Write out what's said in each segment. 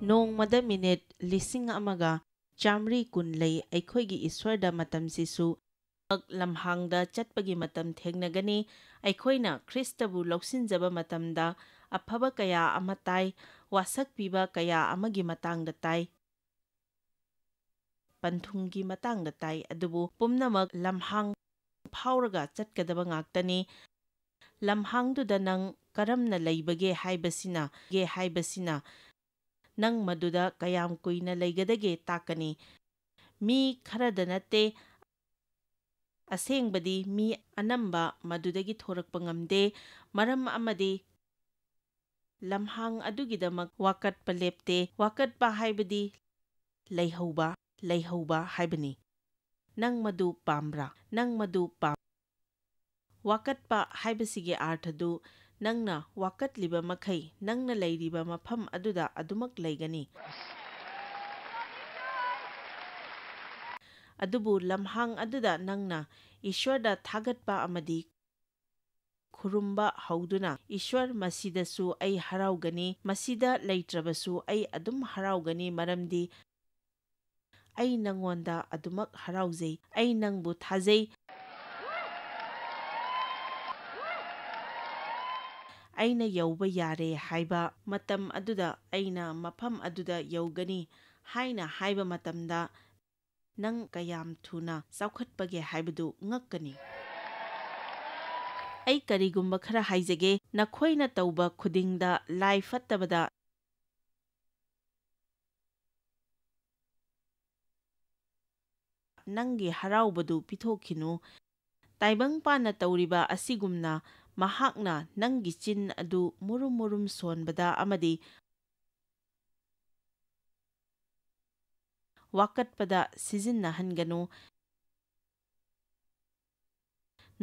ꯅꯣꯡꯃꯗ ꯃꯤꯅꯤꯠ 1,100 ꯂꯩ ꯑꯩꯈꯣꯏꯒꯤ ꯏꯁ꯭ꯋꯔꯗ ꯃꯇꯝꯁꯤꯁꯨ ꯂꯝꯍꯥꯡꯗ ꯆꯠꯄꯒꯤ ꯃꯇꯝ ꯊꯦꯡꯅꯒꯅꯤ ꯑꯩꯈꯣꯏꯅ ꯈ꯭ꯔꯤꯁꯇꯕꯨ ꯂꯧꯁꯤꯟꯖꯕ ꯃꯇꯝꯗ ꯑꯐꯕ ꯀꯌꯥ ꯑꯃ ꯇꯥꯏ ꯋꯥꯁꯛ ꯄꯤꯕ ꯀꯌꯥ ꯑꯃꯒꯤ ꯃꯇꯥꯡꯗ ꯇꯥꯏ ꯄꯟꯊꯨꯡꯒꯤ ꯃꯇꯥꯡꯗ ꯇꯥꯏ ꯑꯗꯨꯕꯨ ꯄꯨꯝꯅꯃꯛ ꯂꯝꯍꯥꯡ ꯐꯥꯎꯔꯒ ꯆꯠꯀꯗꯕ ꯉꯥꯛꯇꯅꯤ ꯂꯝꯍꯥꯡꯗꯨꯗ ꯅꯪ ꯀꯔꯝꯅ ꯂꯩꯕꯒꯦ ꯍꯥꯏꯕꯁꯤꯅ ꯅꯪ ꯃꯗꯨꯗ ꯀꯌꯥꯝ ꯀꯨꯏꯅ ꯂꯩꯒꯗꯒꯦ ꯇꯥꯛꯀꯅꯤ ꯃꯤ ꯈꯔꯗ ꯅꯠꯇꯦ ꯑꯁꯦꯡꯕꯗꯤ ꯃꯤ ꯑꯅꯝꯕ ꯃꯗꯨꯗꯒꯤ ꯊꯣꯔꯛꯄ ꯉꯝꯗꯦ ꯃꯔꯝ ꯑꯃꯗꯤ ꯂꯝꯍꯥꯡ ꯑꯗꯨꯒꯤꯗꯃꯛ ꯋꯥꯀꯠꯄ ꯂꯦꯞꯇꯦ ꯋꯥꯀꯠꯄ ꯍꯥꯏꯕꯗꯤ ꯂꯩꯍꯧꯕ ꯍꯥꯏꯕꯅꯤ ꯅꯪ ꯃꯗꯨ ꯄꯥꯝꯕ꯭ꯔꯥ ꯅꯪ ꯃꯗꯨ ꯋꯥꯀꯠꯄ ꯍꯥꯏꯕꯁꯤꯒꯤ ꯑꯥꯔꯊꯗꯨ ꯅꯪꯅ ꯋꯥꯀꯠꯂꯤꯕ ꯃꯈꯩ ꯅꯪꯅ ꯂꯩꯔꯤꯕ ꯃꯐꯝ ꯑꯗꯨꯗ ꯑꯗꯨꯃꯛ ꯂꯩꯒꯅꯤ ꯑꯗꯨꯕꯨ ꯂꯝꯍꯥꯡ ꯑꯗꯨꯗ ꯅꯪꯅ ꯏꯁ꯭ꯋꯔꯗ ꯊꯥꯒꯠꯄ ꯑꯃꯗꯤ ꯈꯨꯔꯨꯝꯕ ꯍꯧꯗꯨꯅ ꯏꯁ꯭ꯋꯔ ꯃꯁꯤꯗꯁꯨ ꯑꯩ ꯍꯔꯥꯎꯒꯅꯤ ꯃꯁꯤꯗ ꯂꯩꯇ꯭ꯔꯕꯁꯨ ꯑꯩ ꯑꯗꯨꯝ ꯍꯔꯥꯎꯒꯅꯤ ꯃꯔꯝꯗꯤ ꯑꯩ ꯅꯪꯉꯣꯟꯗ ꯑꯗꯨꯃꯛ ꯍꯔꯥꯎꯖꯩ ꯑꯩ ꯅꯪꯕꯨ ꯊꯥꯖꯩ ꯑꯩꯅ ꯌꯧꯕ ꯌꯥꯔꯦ ꯍꯥꯏꯕ ꯃꯇꯝ ꯑꯗꯨꯗ ꯑꯩꯅ ꯃꯐꯝ ꯑꯗꯨꯗ ꯌꯧꯒꯅꯤ ꯍꯥꯏꯅ ꯍꯥꯏꯕ ꯃꯇꯝꯗ ꯅꯪ ꯀꯌꯥꯝ ꯊꯨꯅ ꯆꯥꯎꯈꯠꯄꯒꯦ ꯍꯥꯏꯕꯗꯨ ꯉꯛꯀꯅꯤ ꯑꯩ ꯀꯔꯤꯒꯨꯝꯕ ꯈꯔ ꯍꯥꯏꯖꯒꯦ ꯅꯈꯣꯏꯅ ꯇꯧꯕ ꯈꯨꯗꯤꯡꯗ ꯂꯥꯏ ꯐꯠꯇꯕꯗ ꯅꯪꯒꯤ ꯍꯔꯥꯎꯕꯗꯨ ꯄꯤꯊꯣꯛꯈꯤꯅꯨ ꯇꯥꯏꯕꯪꯄꯥꯟꯅ ꯇꯧꯔꯤꯕ ꯑꯁꯤꯒꯨꯝꯅ ꯃꯍꯥꯛꯅ ꯅꯪꯒꯤ ꯆꯤꯟ ꯑꯗꯨ ꯃꯨꯔꯨꯝ ꯃꯨꯔꯨꯝ ꯁꯣꯟꯕꯗ ꯑꯃꯗꯤ ꯋꯥꯀꯠꯄꯗ ꯁꯤꯖꯤꯟꯅꯍꯟꯒꯅꯨ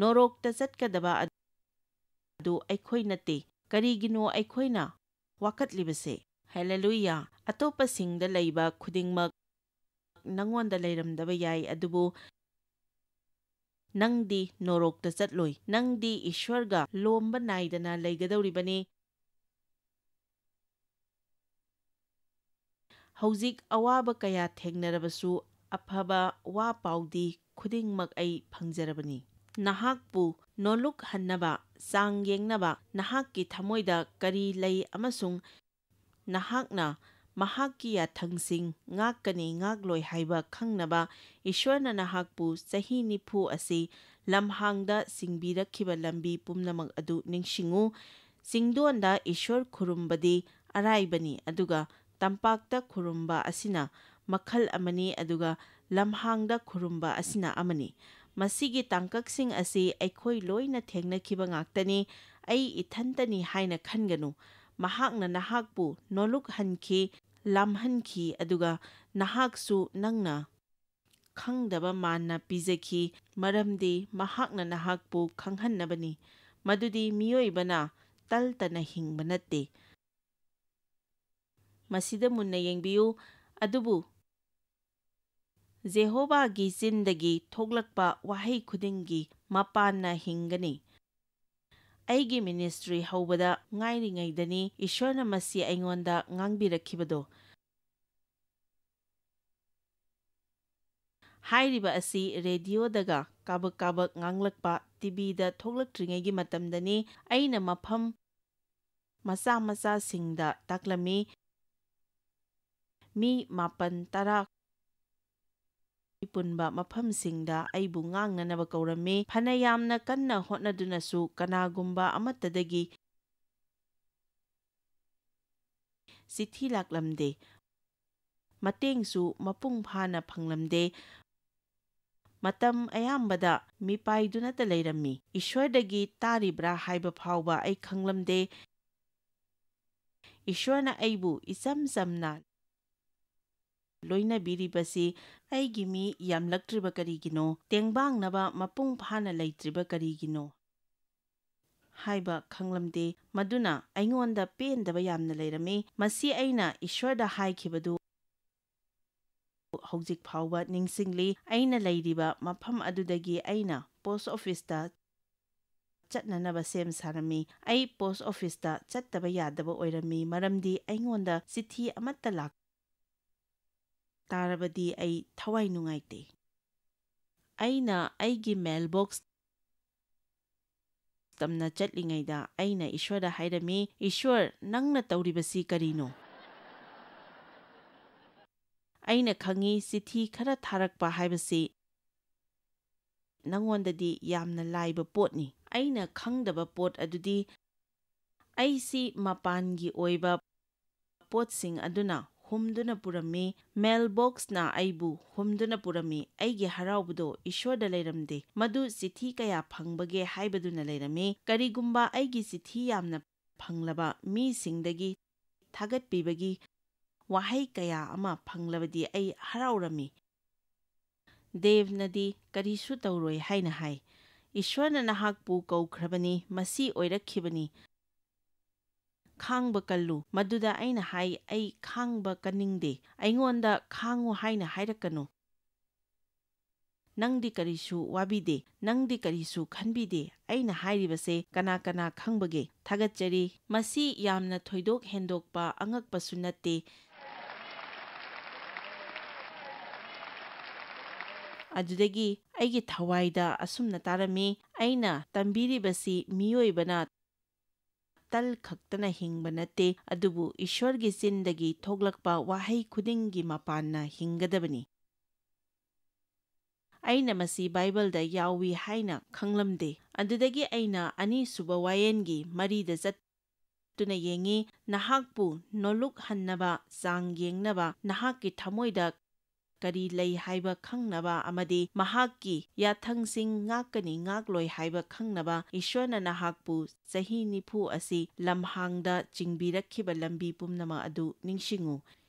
ꯅꯣꯔꯣꯛꯇ ꯆꯠꯀꯗꯕ ꯑꯗꯨ ꯑꯩꯈꯣꯏ ꯅꯠꯇꯦ ꯀꯔꯤꯒꯤꯅꯣ ꯑꯩꯈꯣꯏꯅ ꯋꯥꯀꯠꯂꯤꯕꯁꯦ ꯍꯦꯂꯦꯂꯨꯌꯥ ꯑꯇꯣꯞꯄꯁꯤꯡꯗ ꯂꯩꯕ ꯈꯨꯗꯤꯡꯃꯛ ꯅꯪꯉꯣꯟꯗ ꯂꯩꯔꯝꯗꯕ ꯌꯥꯏ ꯑꯗꯨꯕꯨ ꯅꯪꯗꯤ ꯅꯣꯔꯣꯛꯇ ꯆꯠꯂꯣꯏ ꯅꯪꯗꯤ ꯏꯁ꯭ꯋꯔꯒ ꯂꯣꯝꯕ ꯅꯥꯏꯗꯅ ꯂꯩꯒꯗꯧꯔꯤꯕꯅꯤ ꯍꯧꯖꯤꯛ ꯑꯋꯥꯕ ꯀꯌꯥ ꯊꯦꯡꯅꯔꯕꯁꯨ ꯑꯐꯕ ꯋꯥ ꯄꯥꯎꯗꯤ ꯈꯨꯗꯤꯡꯃꯛ ꯑꯩ ꯐꯪꯖꯔꯕꯅꯤ ꯅꯍꯥꯛꯄꯨ ꯅꯣꯜꯂꯨꯛꯍꯟꯅꯕ ꯆꯥꯡ ꯌꯦꯡꯅꯕ ꯅꯍꯥꯛꯀꯤ ꯊꯃꯣꯏꯗ ꯀꯔꯤ ꯂꯩ ꯑꯃꯁꯨꯡ ꯅꯍꯥꯛꯅ ꯃꯍꯥꯛꯀꯤ ꯌꯥꯊꯪꯁꯤꯡ ꯉꯥꯛꯀꯅꯤ ꯉꯥꯛꯂꯣꯏ ꯍꯥꯏꯕ ꯈꯪꯅꯕ ꯏꯁ꯭ꯋꯔꯅ ꯅꯍꯥꯛꯄꯨ ꯆꯍꯤ 90 ꯑꯁꯤ ꯂꯝꯍꯥꯡꯗ ꯆꯤꯡꯕꯤꯔꯛꯈꯤꯕ ꯂꯝꯕꯤ ꯄꯨꯝꯅꯃꯛ ꯑꯗꯨ ꯅꯤꯡꯁꯤꯡꯉꯨ ꯆꯤꯡꯗꯣꯟꯗ ꯏꯁ꯭ꯋꯔ ꯈꯨꯔꯨꯝꯕꯗꯤ ꯑꯔꯥꯏꯕꯅꯤ ꯑꯗꯨꯒ ꯇꯝꯄꯥꯛꯇ ꯈꯨꯔꯨꯝꯕ ꯑꯁꯤꯅ ꯃꯈꯜ ꯑꯃꯅꯤ ꯑꯗꯨꯒ ꯂꯝꯍꯥꯡꯗ ꯈꯨꯔꯨꯝꯕ ꯑꯁꯤꯅ ꯑꯃꯅꯤ ꯃꯁꯤꯒꯤ ꯇꯥꯡꯀꯛꯁꯤꯡ ꯑꯁꯤ ꯑꯩꯈꯣꯏ ꯂꯣꯏꯅ ꯊꯦꯡꯅꯈꯤꯕ ꯉꯥꯛꯇꯅꯤ ꯑꯩ ꯏꯊꯟꯇꯅꯤ ꯍꯥꯏꯅ ꯈꯟꯒꯅꯨ ꯃꯍꯥꯛꯅ ꯅꯍꯥꯛꯄꯨ ꯅꯣꯜꯂꯨꯛꯍꯟꯈꯤ ꯂꯥꯝꯍꯟꯈꯤ ꯑꯗꯨꯒ ꯅꯍꯥꯛꯁꯨ ꯅꯪꯅ ꯈꯪꯗꯕ ꯃꯥꯟꯅ ꯄꯤꯖꯈꯤ ꯃꯔꯝꯗꯤ ꯃꯍꯥꯛꯅ ꯅꯍꯥꯛꯄꯨ ꯈꯪꯍꯟꯅꯕꯅꯤ ꯃꯗꯨꯗꯤ ꯃꯤꯑꯣꯏꯕꯅ ꯇꯜꯇꯅ ꯍꯤꯡꯕ ꯅꯠꯇꯦ ꯃꯁꯤꯗ ꯃꯨꯟꯅ ꯌꯦꯡꯕꯤꯌꯨ ꯑꯗꯨꯕꯨ ꯖꯦꯍꯣꯚꯥꯒꯤ ꯆꯤꯟꯗꯒꯤ ꯊꯣꯛꯂꯛꯄ ꯋꯥꯍꯩ ꯈꯨꯗꯤꯡꯒꯤ ꯃꯄꯥꯟꯅ ꯍꯤꯡꯒꯅꯤ ꯑꯩꯒꯤ ꯃꯤꯅꯤꯁꯇ꯭ꯔꯤ ꯍꯧꯕꯗ ꯉꯥꯏꯔꯤꯉꯩꯗꯅꯤ ꯏꯁ꯭ꯋꯔꯅ ꯃꯁꯤ ꯑꯩꯉꯣꯟꯗ ꯉꯥꯡꯕꯤꯔꯛꯈꯤꯕꯗꯣ ꯍꯥꯏꯔꯤꯕ ꯑꯁꯤ ꯔꯦꯗꯤꯑꯣꯗꯒ ꯀꯥꯕꯛ ꯉꯥꯡꯂꯛꯄ ꯇꯤꯚꯤꯗ ꯊꯣꯛꯂꯛꯇ꯭ꯔꯤꯉꯩꯒꯤ ꯃꯇꯝꯗꯅꯤ ꯑꯩꯅ ꯃꯐꯝ ꯃꯆꯥꯁꯤꯡꯗ ꯇꯥꯛꯂꯝꯃꯤ ꯃꯤ 9-10 ꯄꯨꯟꯕ ꯃꯐꯝꯁꯤꯡꯗ ꯑꯩꯕꯨ ꯉꯥꯡꯅꯅꯕ ꯀꯧꯔꯝꯃꯤ ꯐꯅ ꯌꯥꯝꯅ ꯀꯟꯅ ꯍꯣꯠꯅꯗꯨꯅꯁꯨ ꯀꯅꯥꯒꯨꯝꯕ ꯑꯃꯠꯇꯗꯒꯤ ꯆꯤꯊꯤ ꯂꯥꯛꯂꯝꯗꯦ ꯃꯇꯦꯡꯁꯨ ꯃꯄꯨꯡ ꯐꯥꯅ ꯐꯪꯂꯝꯗꯦ ꯃꯇꯝ ꯑꯌꯥꯝꯕꯗ ꯃꯤꯄꯥꯏꯗꯨꯅꯇ ꯂꯩꯔꯝꯃꯤ ꯏꯁ꯭ꯋꯔꯗꯒꯤ ꯇꯥꯔꯤꯕ꯭ꯔꯥ ꯍꯥꯏꯕ ꯐꯥꯎꯕ ꯑꯩ ꯈꯪꯂꯝꯗꯦ ꯏꯁ꯭ꯋꯔꯅ ꯑꯩꯕꯨ ꯏꯆꯝ ꯆꯝꯅ ꯂꯣꯏꯅꯕꯤꯔꯤꯕꯁꯤ ꯑꯩꯒꯤ ꯃꯤ ꯌꯥꯝꯂꯛꯇ꯭ꯔꯤꯕ ꯀꯔꯤꯒꯤꯅꯣ ꯇꯦꯡꯕꯥꯡꯅꯕ ꯃꯄꯨꯡ ꯐꯥꯅ ꯂꯩꯇ꯭ꯔꯤꯕ ꯀꯔꯤꯒꯤꯅꯣ ꯍꯥꯏꯕ ꯈꯪꯂꯝꯗꯦ ꯃꯗꯨꯅ ꯑꯩꯉꯣꯟꯗ ꯄꯦꯟꯗꯕ ꯌꯥꯝꯅ ꯂꯩꯔꯝꯃꯤ ꯃꯁꯤ ꯑꯩꯅ ꯏꯁ꯭ꯋꯔꯗ ꯍꯥꯏꯈꯤꯕꯗꯨ ꯍꯧꯖꯤꯛ ꯐꯥꯎꯕ ꯅꯤꯡꯁꯤꯡꯂꯤ ꯑꯩꯅ ꯂꯩꯔꯤꯕ ꯃꯐꯝ ꯑꯗꯨꯗꯒꯤ ꯑꯩꯅ ꯄꯣꯁ ꯑꯣꯐꯤꯁꯇ ꯆꯠꯅꯅꯕ ꯁꯦꯝ ꯁꯥꯔꯝꯃꯤ꯫ ꯑꯩ ꯄꯣꯁꯠ ꯑꯣꯐꯤꯁꯇ ꯆꯠꯇꯕ ꯌꯥꯗꯕ ꯑꯣꯏꯔꯝꯃꯤ ꯃꯔꯝꯗꯤ ꯑꯩꯉꯣꯟꯗ ꯆꯤꯊꯤ ꯑꯃꯠꯇ ꯂꯥꯛꯇꯥꯔꯕꯗꯤ ꯑꯩ ꯊꯋꯥꯏ ꯅꯨꯡꯉꯥꯏꯇꯦ꯫ ꯑꯩꯅ ꯑꯩꯒꯤ ꯃꯦꯜꯕꯣꯛꯁ ꯇꯝꯅ ꯆꯠꯂꯤꯉꯩꯗ ꯑꯩꯅ ꯏꯁ꯭ꯋꯔꯗ ꯍꯥꯏꯔꯝꯃꯤ, ꯏꯁ꯭ꯋꯔ, ꯅꯪꯅ ꯇꯧꯔꯤꯕꯁꯤ ꯀꯔꯤꯅꯣ? ꯑꯩꯅ ꯈꯪꯏ ꯆꯤꯊꯤ ꯈꯔ ꯊꯥꯔꯛꯄ ꯍꯥꯏꯕꯁꯤ ꯅꯪꯉꯣꯟꯗꯗꯤ ꯌꯥꯝꯅ ꯂꯥꯏꯕ ꯄꯣꯠꯅꯤ꯫ ꯑꯩꯅ ꯈꯪꯗꯕ ꯄꯣꯠ ꯑꯗꯨꯗꯤ ꯑꯩꯁꯤ ꯃꯄꯥꯟꯒꯤ ꯑꯣꯏꯕ ꯄꯣꯠꯁꯤꯡ ꯑꯗꯨꯅ ꯍꯨꯝꯗꯨꯅ ꯄꯨꯔꯝꯃꯤ, ꯃꯦꯜꯕꯣꯛꯁꯅ ꯑꯩꯕꯨ ꯍꯨꯝꯗꯨꯅ ꯄꯨꯔꯝꯃꯤ꯫ ꯑꯩꯒꯤ ꯍꯔꯥꯎꯕꯗꯣ ꯏꯁ꯭ꯋꯔꯗ ꯂꯩꯔꯝꯗꯦ, ꯃꯗꯨ ꯆꯤꯊꯤ ꯀꯌꯥ ꯐꯪꯕꯒꯦ ꯍꯥꯏꯕꯗꯨꯅ ꯂꯩꯔꯝꯃꯤ꯫ ꯀꯔꯤꯒꯨꯝꯕ ꯑꯩꯒꯤ ꯆꯤꯊꯤ ꯌꯥꯝꯅ ꯐꯪꯂꯕ ꯃꯤꯁꯤꯡꯗꯒꯤ ꯊꯥꯒꯠꯄꯤꯕꯒꯤ ꯋꯥꯍꯩ ꯀꯌꯥ ꯑꯃ ꯐꯪꯂꯕꯗꯤ ꯑꯩ ꯍꯔꯥꯎꯔꯝꯃꯤ꯫ ꯗꯦꯕꯅꯗꯤ ꯀꯔꯤꯁꯨ ꯇꯧꯔꯣꯏ ꯍꯥꯏꯅ ꯍꯥꯏ꯫ ꯏꯁ꯭ꯋꯔꯅ ꯅꯍꯥꯛꯄꯨ ꯀꯧꯈ꯭ꯔꯕꯅꯤ, ꯃꯁꯤ ꯑꯣꯏꯔꯛꯈꯤꯕꯅꯤ, ꯈꯥꯡꯕ ꯀꯜꯂꯨ꯫ ꯃꯗꯨꯗ ꯑꯩꯅ ꯍꯥꯏ, ꯑꯩ ꯈꯥꯡꯕ ꯀꯟꯅꯤꯡꯗꯦ, ꯑꯩꯉꯣꯟꯗ ꯈꯥꯡꯉꯨ ꯍꯥꯏꯅ ꯍꯥꯏꯔꯛꯀꯅꯨ꯫ ꯅꯪꯗꯤ ꯀꯔꯤꯁꯨ ꯋꯥꯕꯤꯗꯦ, ꯅꯪꯗꯤ ꯀꯔꯤꯁꯨ ꯈꯟꯕꯤꯗꯦ, ꯑꯩꯅ ꯍꯥꯏꯔꯤꯕꯁꯦ ꯀꯅꯥ ꯀꯅꯥ ꯈꯪꯕꯒꯦ? ꯊꯥꯒꯠꯆꯔꯤ, ꯃꯁꯤ ꯌꯥꯝꯅ ꯊꯣꯏꯗꯣꯛ ꯍꯦꯟꯗꯣꯛꯄ ꯑꯉꯛꯄꯁꯨ ꯅꯠꯇꯦ꯫ ꯑꯗꯨꯗꯒꯤ ꯑꯩꯒꯤ ꯊꯋꯥꯏꯗ ꯑꯁꯨꯝꯅ ꯇꯥꯔꯝꯃꯤ, ꯑꯩꯅ ꯇꯝꯕꯤꯔꯤꯕꯁꯤ ꯃꯤꯑꯣꯏꯕꯅ ꯇꯜ ꯈꯛꯇꯅ ꯍꯤꯡꯕ ꯅꯠꯇꯦ, ꯑꯗꯨꯕꯨ ꯏꯁ꯭ꯋꯔꯒꯤ ꯆꯤꯟꯗꯒꯤ ꯊꯣꯛꯂꯛꯄ ꯋꯥꯍꯩ ꯈꯨꯗꯤꯡꯒꯤ ꯃꯄꯥꯟꯅ ꯍꯤꯡꯒꯗꯕꯅꯤ꯫ ꯑꯩꯅ ꯃꯁꯤ ꯕꯥꯏꯕꯜꯗ ꯌꯥꯎꯏ ꯍꯥꯏꯅ ꯈꯪꯂꯝꯗꯦ꯫ ꯑꯗꯨꯗꯒꯤ ꯑꯩꯅ ꯑꯅꯤꯁꯨꯕ ꯋꯥꯌꯦꯟꯒꯤ 4ꯗ ꯆꯠꯇꯨꯅ ꯌꯦꯡꯉꯤ, ꯅꯍꯥꯛꯄꯨ ꯅꯣꯜꯂꯨꯛꯍꯟꯅꯕ, ꯆꯥꯡ ꯌꯦꯡꯅꯕ, ꯅꯍꯥꯛꯀꯤ ꯊꯃꯣꯏꯗ ꯀꯔꯤ ꯂꯩ ꯍꯥꯏꯕ ꯈꯪꯅꯕ ꯑꯃꯗꯤ ꯃꯍꯥꯛꯀꯤ ꯌꯥꯊꯪꯁꯤꯡ ꯉꯥꯛꯀꯅꯤ ꯉꯥꯛꯂꯣꯏ ꯍꯥꯏꯕ ꯈꯪꯅꯕ, ꯏꯁ꯭ꯋꯔꯅ ꯅꯍꯥꯛꯄꯨ ꯆꯍꯤ 90 ꯑꯁꯤ ꯂꯝꯍꯥꯡꯗ ꯆꯤꯡꯕꯤꯔꯛꯈꯤꯕ ꯂꯝꯕꯤ ꯄꯨꯝꯅꯃꯛ ꯑꯗꯨ ꯅꯤꯡꯁꯤꯡꯉꯨ꯫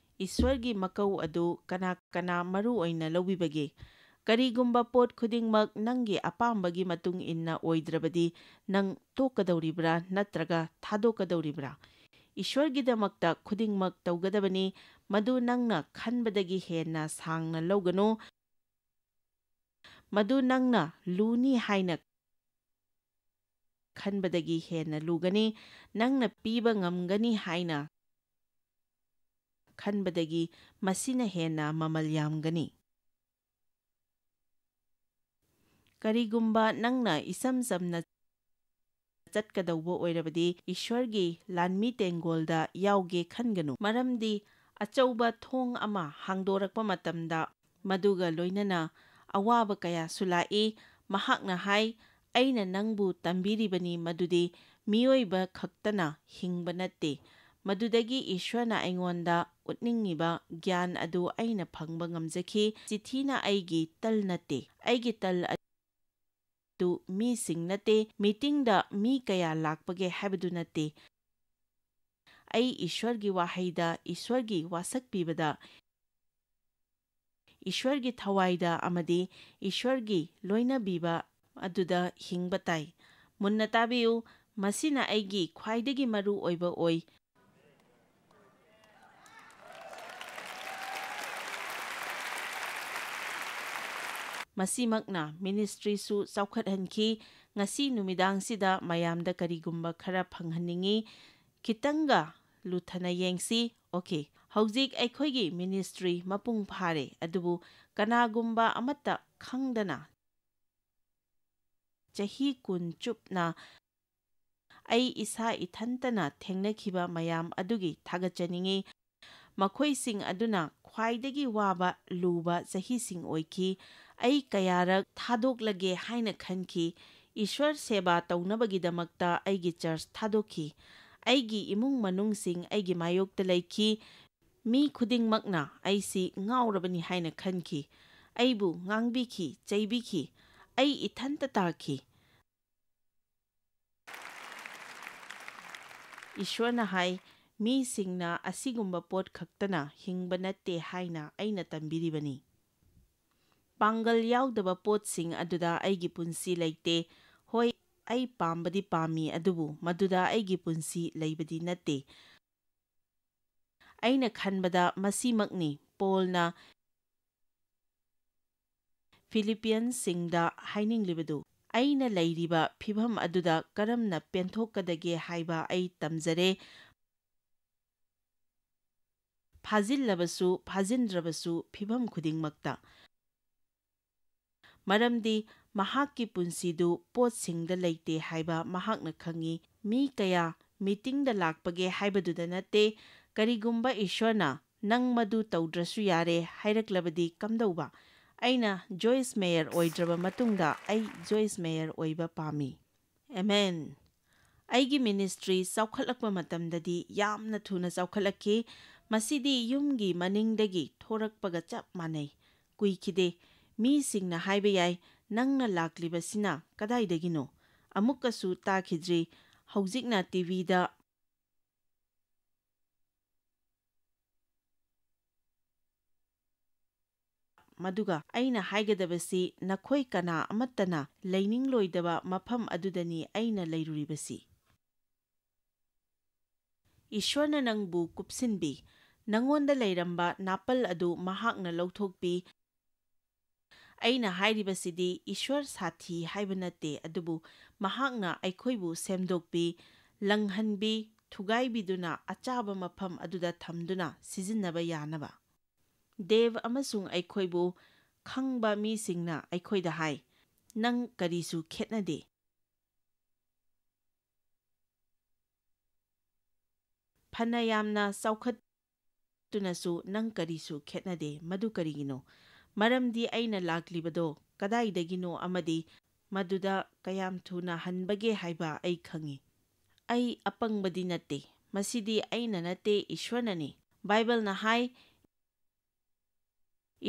ꯏꯁ꯭ꯋꯔꯒꯤ ꯃꯀꯧ ꯑꯗꯨ ꯀꯅꯥ ꯀꯅꯥ ꯃꯔꯨ ꯑꯣꯏꯅ ꯂꯧꯕꯤꯕꯒꯦ? ꯀꯔꯤꯒꯨꯝꯕ ꯄꯣꯠ ꯈꯨꯗꯤꯡꯃꯛ ꯅꯪꯒꯤ ꯑꯄꯥꯝꯕꯒꯤ ꯃꯇꯨꯡ ꯏꯟꯅ ꯑꯣꯏꯗ꯭ꯔꯕꯗꯤ ꯅꯪ ꯇꯣꯛꯀꯗꯧꯔꯤꯕ꯭ꯔꯥ ꯅꯠꯇ꯭ꯔꯒ ꯊꯥꯗꯣꯛꯀꯗꯧꯔꯤꯕ꯭ꯔꯥ? ꯏꯁ꯭ꯋꯔꯒꯤꯗꯃꯛꯇ ꯈꯨꯗꯤꯡꯃꯛ ꯇꯧꯒꯗꯕꯅꯤ, ꯃꯗꯨ ꯅꯪꯅ ꯈꯟꯕꯗꯒꯤ ꯍꯦꯟꯅ ꯁꯥꯡꯅ ꯂꯧꯒꯅꯨ, ꯃꯗꯨ ꯅꯪꯅ ꯂꯨꯅꯤ ꯍꯥꯏꯅ ꯈꯟꯕꯗꯒꯤ ꯍꯦꯟꯅ ꯂꯨꯒꯅꯤ, ꯅꯪꯅ ꯄꯤꯕ ꯉꯝꯒꯅꯤ ꯍꯥꯏꯅ ꯈꯟꯕꯗꯒꯤ ꯃꯁꯤꯅ ꯍꯦꯟꯅ ꯃꯃꯜ ꯌꯥꯝꯒꯅꯤ꯫ ꯀꯔꯤꯒꯨꯝꯕ ꯅꯪꯅ ꯏꯆꯝ ꯆꯝꯅ ꯆꯠꯀꯗꯧꯕ ꯑꯣꯏꯔꯕꯗꯤ ꯏꯁ꯭ꯋꯔꯒꯤ ꯂꯥꯟꯃꯤꯇꯦꯡꯒꯣꯜꯗ ꯌꯥꯎꯒꯦ ꯈꯟꯒꯅꯨ, ꯃꯔꯝꯗꯤ ꯑꯆꯧꯕ ꯊꯣꯡ ꯑꯃ ꯍꯥꯡꯗꯣꯔꯛꯄ ꯃꯇꯝꯗ ꯃꯗꯨꯒ ꯂꯣꯏꯅꯅ ꯑꯋꯥꯕ ꯀꯌꯥꯁꯨ ꯂꯥꯛꯏ꯫ ꯃꯍꯥꯛꯅ ꯍꯥꯏ, ꯑꯩꯅ ꯅꯪꯕꯨ ꯇꯝꯕꯤꯔꯤꯕꯅꯤ ꯃꯗꯨꯗꯤ ꯃꯤꯑꯣꯏꯕ ꯈꯛꯇꯅ ꯍꯤꯡꯕ ꯅꯠꯇꯦ, ꯃꯗꯨꯗꯒꯤ ꯏꯁ꯭ꯋꯔꯅ ꯑꯩꯉꯣꯟꯗ ꯎꯠꯅꯤꯡꯉꯤꯕ ꯒ꯭ꯌꯥꯟ ꯑꯗꯨ ꯑꯩꯅ ꯐꯪꯕ ꯉꯝꯖꯈꯤ꯫ ꯆꯤꯊꯤꯅ ꯑꯩꯒꯤ ꯇꯜ ꯅꯠꯇꯦ, ꯑꯩꯒꯤ ꯇꯜ ꯑꯗꯨ ꯃꯤꯁꯤꯡ ꯅꯠꯇꯦ, ꯃꯤꯇꯤꯡꯗ ꯃꯤ ꯀꯌꯥ ꯂꯥꯛꯄꯒꯦ ꯍꯥꯏꯕꯗꯨ ꯅꯠꯇꯦ, ꯑꯩ ꯏꯁ꯭ꯋꯔꯒꯤ ꯋꯥꯍꯩꯗ, ꯏꯁ꯭ꯋꯔꯒꯤ ꯋꯥꯁꯛ ꯄꯤꯕꯗ, ꯏꯁ꯭ꯋꯔꯒꯤ ꯊꯋꯥꯏꯗ ꯑꯃꯗꯤ ꯏꯁ꯭ꯋꯔꯒꯤ ꯂꯣꯏꯅꯕꯤꯕ ꯑꯗꯨꯗ ꯍꯤꯡꯕ ꯇꯥꯏ꯫ ꯃꯨꯟꯅ ꯇꯥꯕꯤꯌꯨ, ꯃꯁꯤꯅ ꯑꯩꯒꯤ ꯈ꯭ꯋꯥꯏꯗꯒꯤ ꯃꯔꯨ ꯑꯣꯏꯕ ꯑꯣꯏ꯫ ꯃꯁꯤꯃꯛꯅ ꯃꯤꯅꯤꯁꯇ꯭ꯔꯤꯁꯨ ꯆꯥꯎꯈꯠꯍꯟꯈꯤ꯫ ꯉꯁꯤ ꯅꯨꯃꯤꯗꯥꯡꯁꯤꯗ ꯃꯌꯥꯝꯗ ꯀꯔꯤꯒꯨꯝꯕ ꯈꯔ ꯐꯪꯍꯟꯅꯤꯡꯏ, ꯈꯤꯇꯪꯒ ꯂꯨꯊꯅ ꯌꯦꯡꯁꯤ꯫ ꯑꯣꯀꯦ, ꯍꯧꯖꯤꯛ ꯑꯩꯈꯣꯏꯒꯤ ꯃꯤꯅꯤꯁꯇ꯭ꯔꯤ ꯃꯄꯨꯡ ꯐꯥꯔꯦ, ꯑꯗꯨꯕꯨ ꯀꯅꯥꯒꯨꯝꯕ ꯑꯃꯠꯇ ꯈꯪꯗꯅ ꯆꯍꯤ 10 ꯆꯨꯞꯅ ꯑꯩ ꯏꯁꯥ ꯏꯊꯟꯇꯅ ꯊꯦꯡꯅꯈꯤꯕ ꯃꯌꯥꯝ ꯑꯗꯨꯒꯤ ꯊꯥꯒꯠꯆꯅꯤꯡꯏ꯫ ꯃꯈꯣꯏꯁꯤꯡ ꯑꯗꯨꯅ ꯈ꯭ꯋꯥꯏꯗꯒꯤ ꯋꯥꯕ ꯂꯨꯕ ꯆꯍꯤꯁꯤꯡ ꯑꯣꯏꯈꯤ꯫ ꯑꯩ ꯀꯌꯥꯔꯛ ꯊꯥꯗꯣꯛꯂꯒꯦ ꯍꯥꯏꯅ ꯈꯟꯈꯤ꯫ ꯏꯁ꯭ꯋꯔ ꯁꯦꯕꯥ ꯇꯧꯅꯕꯒꯤꯗꯃꯛꯇ ꯑꯩꯒꯤ ꯆꯔꯆ ꯊꯥꯗꯣꯛꯈꯤ꯫ ꯑꯩꯒꯤ ꯏꯃꯨꯡ ꯃꯅꯨꯡꯁꯤꯡ ꯑꯩꯒꯤ ꯃꯥꯌꯣꯛꯇ ꯂꯩꯈꯤ꯫ ꯃꯤ ꯈꯨꯗꯤꯡꯃꯛꯅ ꯑꯩꯁꯤ ꯉꯥꯎꯔꯕꯅꯤ ꯍꯥꯏꯅ ꯈꯟꯈꯤ꯫ ꯑꯩꯕꯨ ꯉꯥꯡꯕꯤꯈꯤ, ꯆꯩꯕꯤꯈꯤ, ꯑꯩ ꯏꯊꯟꯇ ꯇꯥꯈꯤ꯫ ꯏꯁ꯭ꯋꯔꯅ ꯍꯥꯏ, ꯃꯤꯁꯤꯡꯅ ꯑꯁꯤꯒꯨꯝꯕ ꯄꯣꯠ ꯈꯛꯇꯅ ꯍꯤꯡꯕ ꯅꯠꯇꯦ ꯍꯥꯏꯅ ꯑꯩꯅ ꯇꯝꯕꯤꯔꯤꯕꯅꯤ꯫ ꯄꯥꯡꯒꯜ ꯌꯥꯎꯗꯕ ꯄꯣꯠꯁꯤꯡ ꯑꯗꯨꯗ ꯑꯩꯒꯤ ꯄꯨꯟꯁꯤ ꯂꯩꯇꯦ꯫ ꯍꯣꯏ, ꯑꯩ ꯄꯥꯝꯕꯗꯤ ꯄꯥꯝꯃꯤ, ꯑꯗꯨꯕꯨ ꯃꯗꯨꯗ ꯑꯩꯒꯤ ꯄꯨꯟꯁꯤ ꯂꯩꯕꯗꯤ ꯅꯠꯇꯦ꯫ ꯑꯩꯅ ꯈꯟꯕꯗ ꯃꯁꯤꯃꯛꯅꯤ ꯄꯣꯜꯅ ꯐꯤꯂꯤꯄꯤꯌꯟꯁꯤꯡꯗ ꯍꯥꯏꯅꯤꯡꯂꯤꯕꯗꯨ꯫ ꯑꯩꯅ ꯂꯩꯔꯤꯕ ꯐꯤꯚꯝ ꯑꯗꯨꯗ ꯀꯔꯝꯅ ꯄꯦꯟꯊꯣꯛꯀꯗꯒꯦ ꯍꯥꯏꯕ ꯑꯩ ꯇꯝꯖꯔꯦ꯫ ꯐꯥꯖꯤꯜꯂꯕꯁꯨ ꯐꯥꯖꯤꯟꯗ꯭ꯔꯕꯁꯨ ꯐꯤꯚꯝ ꯈꯨꯗꯤꯡꯃꯛꯇ꯫ ꯃꯔꯝꯗꯤ ꯃꯍꯥꯛꯀꯤ ꯄꯨꯟꯁꯤꯗꯨ ꯄꯣꯠꯁꯤꯡꯗ ꯂꯩꯇꯦ ꯍꯥꯏꯕ ꯃꯍꯥꯛꯅ ꯈꯪꯏ꯫ ꯃꯤ ꯀꯌꯥ ꯃꯤꯇꯤꯡꯗ ꯂꯥꯛꯄꯒꯦ ꯍꯥꯏꯕꯗꯨꯗ ꯅꯠꯇꯦ꯫ ꯀꯔꯤꯒꯨꯝꯕ ꯏꯁ꯭ꯋꯔꯅ ꯅꯪ ꯃꯗꯨ ꯇꯧꯗ꯭ꯔꯁꯨ ꯌꯥꯔꯦ ꯍꯥꯏꯔꯛꯂꯕꯗꯤ ꯀꯝꯗꯧꯕ? ꯑꯩꯅ ꯖꯣꯏꯁ ꯃꯦꯌꯔ ꯑꯣꯏꯗ꯭ꯔꯕ ꯃꯇꯨꯡꯗ ꯑꯩ ꯖꯣꯏꯁ ꯃꯦꯌꯔ ꯑꯣꯏꯕ ꯄꯥꯝꯃꯤ꯫ ꯑꯦꯃꯦꯟ꯫ ꯑꯩꯒꯤ ꯃꯤꯅꯤꯁꯇ꯭ꯔꯤ ꯆꯥꯎꯈꯠꯂꯛꯄ ꯃꯇꯝꯗꯗꯤ ꯌꯥꯝꯅ ꯊꯨꯅ ꯆꯥꯎꯈꯠꯂꯛꯈꯤ꯫ ꯃꯁꯤꯗꯤ ꯌꯨꯝꯒꯤ ꯃꯅꯤꯡꯗꯒꯤ ꯊꯣꯔꯛꯄꯒ ꯆꯞ ꯃꯥꯟꯅꯩ꯫ ꯀꯨꯏꯈꯤꯗꯦ ꯃꯤꯁꯤꯡꯅ ꯍꯥꯏꯕ ꯌꯥꯏ, ꯅꯪꯅ ꯂꯥꯛꯂꯤꯕꯁꯤꯅ ꯀꯗꯥꯏꯗꯒꯤꯅꯣ? ꯑꯃꯨꯛꯀꯁꯨ ꯇꯥꯈꯤꯗ꯭ꯔꯤ꯫ ꯍꯧꯖꯤꯛꯅ ꯇꯤꯚꯤꯗ ꯃꯗꯨꯒ ꯑꯩꯅ ꯍꯥꯏꯒꯗꯕꯁꯤ ꯅꯈꯣꯏ ꯀꯅꯥ ꯑꯃꯠꯇꯅ ꯂꯩꯅꯤꯡꯂꯣꯏꯗꯕ ꯃꯐꯝ ꯑꯗꯨꯗꯅꯤ ꯑꯩꯅ ꯂꯩꯔꯨꯔꯤꯕꯁꯤ꯫ ꯏꯁ꯭ꯋꯔꯅ ꯅꯪꯕꯨ ꯀꯨꯞꯁꯤꯟꯕꯤ꯫ ꯅꯉꯣꯟꯗ ꯂꯩꯔꯝꯕ ꯅꯥꯄꯜ ꯑꯗꯨ ꯃꯍꯥꯛꯅ ꯂꯧꯊꯣꯛꯄꯤ꯫ ꯑꯩꯅ ꯍꯥꯏꯔꯤꯕꯁꯤꯗꯤ ꯏꯁ꯭ꯋꯔ ꯁꯥꯊꯤ ꯍꯥꯏꯕ ꯅꯠꯇꯦ, ꯑꯗꯨꯕꯨ ꯃꯍꯥꯛꯅ ꯑꯩꯈꯣꯏꯕꯨ ꯁꯦꯝꯗꯣꯛꯄꯤ, ꯂꯪꯍꯟꯕꯤ, ꯊꯨꯒꯥꯏꯕꯤꯗꯨꯅ ꯑꯆꯥꯕ ꯃꯐꯝ ꯑꯗꯨꯗ ꯊꯝꯗꯨꯅ ꯁꯤꯖꯤꯟꯅꯕ ꯌꯥꯅꯕ꯫ ꯗꯦꯕ ꯑꯃꯁꯨꯡ ꯑꯩꯈꯣꯏꯕꯨ ꯈꯪꯕ ꯃꯤꯁꯤꯡꯅ ꯑꯩꯈꯣꯏꯗ ꯍꯥꯏ, ꯅꯪ ꯀꯔꯤꯁꯨ ꯈꯦꯠꯅꯗꯦ꯫ ꯐꯅ ꯌꯥꯝꯅ ꯆꯥꯎꯈꯠꯇꯨꯅꯁꯨ ꯅꯪ ꯀꯔꯤꯁꯨ ꯈꯦꯠꯅꯗꯦ꯫ ꯃꯗꯨ ꯀꯔꯤꯒꯤꯅꯣ? ꯃꯔꯝꯗꯤ ꯑꯩꯅ ꯂꯥꯛꯂꯤꯕꯗꯣ ꯀꯗꯥꯏꯗꯒꯤꯅꯣ ꯑꯃꯗꯤ ꯃꯗꯨꯗ ꯀꯌꯥꯝ ꯊꯨꯅ ꯍꯟꯕꯒꯦ ꯍꯥꯏꯕ ꯑꯩ ꯈꯪꯏ꯫ ꯑꯩ ꯑꯄꯪꯕꯗꯤ ꯅꯠꯇꯦ꯫ ꯃꯁꯤꯗꯤ ꯑꯩꯅ ꯅꯠꯇꯦ, ꯏꯁ꯭ꯋꯔꯅꯅꯤ꯫ ꯕꯥꯏꯕꯜꯅ ꯍꯥꯏ,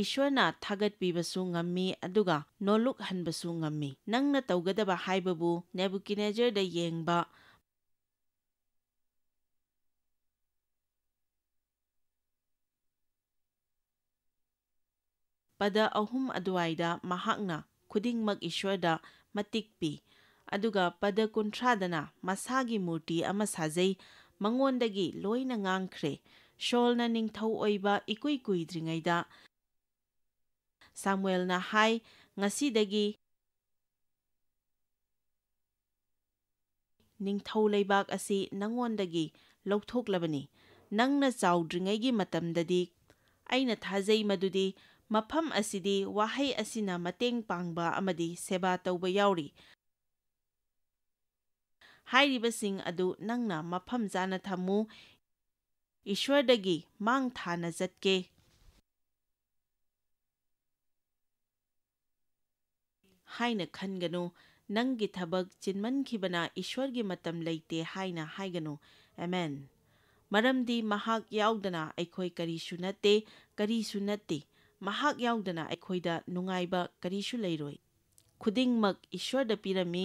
ꯏꯁ꯭ꯋꯔꯅ ꯊꯥꯒꯠꯄꯤꯕꯁꯨ ꯉꯝꯃꯤ ꯑꯗꯨꯒ ꯅꯣꯜꯂꯨꯛꯍꯟꯕꯁꯨ ꯉꯝꯃꯤ꯫ ꯅꯪꯅ ꯇꯧꯒꯗꯕ ꯍꯥꯏꯕꯕꯨ ꯅꯦꯕꯨꯀꯗꯅꯦꯖꯔꯗ ꯌꯦꯡꯕ ꯄꯗ 3 ꯑꯗꯨꯋꯥꯏꯗ ꯃꯍꯥꯛꯅ ꯈꯨꯗꯤꯡꯃꯛ ꯏꯁ꯭ꯋꯔꯗ ꯃꯇꯤꯛ ꯄꯤ꯫ ꯑꯗꯨꯒ ꯄꯗ 30ꯗꯅ ꯃꯁꯥꯒꯤ ꯃꯨꯔꯇꯤ ꯑꯃ ꯁꯥꯖꯩ, ꯃꯉꯣꯟꯗꯒꯤ ꯂꯣꯏꯅ ꯉꯥꯡꯈ꯭ꯔꯦ꯫ ꯁꯣꯜꯅ ꯅꯤꯡꯊꯧ ꯑꯣꯏꯕ ꯏꯀꯨꯏ ꯀꯨꯏꯗ꯭ꯔꯤꯉꯩꯗ ꯁꯥꯃꯨꯑꯦꯜꯅ ꯍꯥꯏ, ꯉꯁꯤꯗꯒꯤ ꯅꯤꯡꯊꯧ ꯂꯩꯕꯥꯛ ꯑꯁꯤ ꯅꯉꯣꯟꯗꯒꯤ ꯂꯧꯊꯣꯛꯂꯕꯅꯤ꯫ ꯅꯪꯅ ꯆꯥꯎꯗ꯭ꯔꯤꯉꯩꯒꯤ ꯃꯇꯝꯗꯗꯤ ꯑꯩꯅ ꯊꯥꯖꯩ ꯃꯗꯨꯗꯤ ꯃꯐꯝ ꯑꯁꯤꯗꯤ ꯋꯥꯍꯩ ꯑꯁꯤꯅ ꯃꯇꯦꯡ ꯄꯥꯡꯕ ꯑꯃꯗꯤ ꯁꯦꯕꯥ ꯇꯧꯕ ꯌꯥꯎꯔꯤ꯫ ꯍꯥꯏꯔꯤꯕꯁꯤꯡ ꯑꯗꯨ ꯅꯪꯅ ꯃꯐꯝ ꯆꯥꯅ ꯊꯝꯃꯨ꯫ ꯏꯁ꯭ꯋꯔꯗꯒꯤ ꯃꯥꯡ ꯊꯥꯅ ꯆꯠꯀꯦ ꯍꯥꯏꯅ ꯈꯟꯒꯅꯨ꯫ ꯅꯪꯒꯤ ꯊꯕꯛ ꯆꯤꯟꯃꯟꯈꯤꯕꯅ ꯏꯁ꯭ꯋꯔꯒꯤ ꯃꯇꯝ ꯂꯩꯇꯦ ꯍꯥꯏꯅ ꯍꯥꯏꯒꯅꯨ꯫ ꯑꯦꯃꯦꯟ꯫ ꯃꯔꯝꯗꯤ ꯃꯍꯥꯛ ꯌꯥꯎꯗꯅ ꯑꯩꯈꯣꯏ ꯀꯔꯤꯁꯨ ꯅꯠꯇꯦ, ꯀꯔꯤꯁꯨ ꯅꯠꯇꯦ꯫ ꯃꯍꯥꯛ ꯌꯥꯎꯗꯅ ꯑꯩꯈꯣꯏꯗ ꯅꯨꯡꯉꯥꯏꯕ ꯀꯔꯤꯁꯨ ꯂꯩꯔꯣꯏ꯫ ꯈꯨꯗꯤꯡꯃꯛ ꯏꯁ꯭ꯋꯔꯗ ꯄꯤꯔꯝꯃꯤ꯫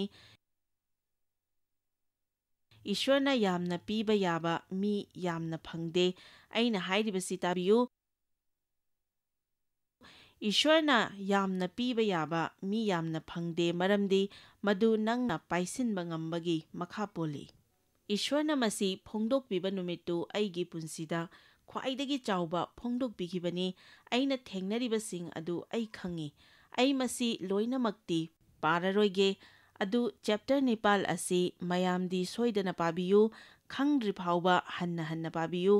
ꯏꯁ꯭ꯋꯔꯅ ꯌꯥꯝꯅ ꯄꯤꯕ ꯌꯥꯕ ꯃꯤ ꯌꯥꯝꯅ ꯐꯪꯗꯦ꯫ ꯑꯩꯅ ꯍꯥꯏꯔꯤꯕꯁꯤ ꯇꯥꯕꯤꯌꯨ꯫ ꯏꯁ꯭ꯋꯔꯅ ꯌꯥꯝꯅ ꯄꯤꯕ ꯌꯥꯕ ꯃꯤ ꯌꯥꯝꯅ ꯐꯪꯗꯦ, ꯃꯔꯝꯗꯤ ꯃꯗꯨ ꯅꯪꯅ ꯄꯥꯏꯁꯤꯟꯕ ꯉꯝꯕꯒꯤ ꯃꯈꯥ ꯄꯣꯜꯂꯤ꯫ ꯏꯁ꯭ꯋꯔꯅ ꯃꯁꯤ ꯐꯣꯡꯗꯣꯛꯄꯤꯕ ꯅꯨꯃꯤꯠꯇꯨ ꯑꯩꯒꯤ ꯄꯨꯟꯁꯤꯗ ꯈ꯭ꯋꯥꯏꯗꯒꯤ ꯆꯥꯎꯕ ꯐꯣꯡꯗꯣꯛꯄꯤꯈꯤꯕꯅꯤ꯫ ꯑꯩꯅ ꯊꯦꯡꯅꯔꯤꯕꯁꯤꯡ ꯑꯗꯨ ꯑꯩ ꯈꯪꯏ꯫ ꯑꯩ ꯃꯁꯤ ꯂꯣꯏꯅꯃꯛꯇꯤ ꯄꯥꯔꯔꯣꯏꯒꯦ, ꯑꯗꯨ ꯆꯦꯞꯇꯔ 9 ꯑꯁꯤ ꯃꯌꯥꯝꯗꯤ ꯁꯣꯏꯗꯅ ꯄꯥꯕꯤꯌꯨ, ꯈꯪꯗ꯭ꯔꯤ ꯐꯥꯎꯕ ꯍꯟꯅ ꯍꯟꯅ ꯄꯥꯕꯤꯌꯨ꯫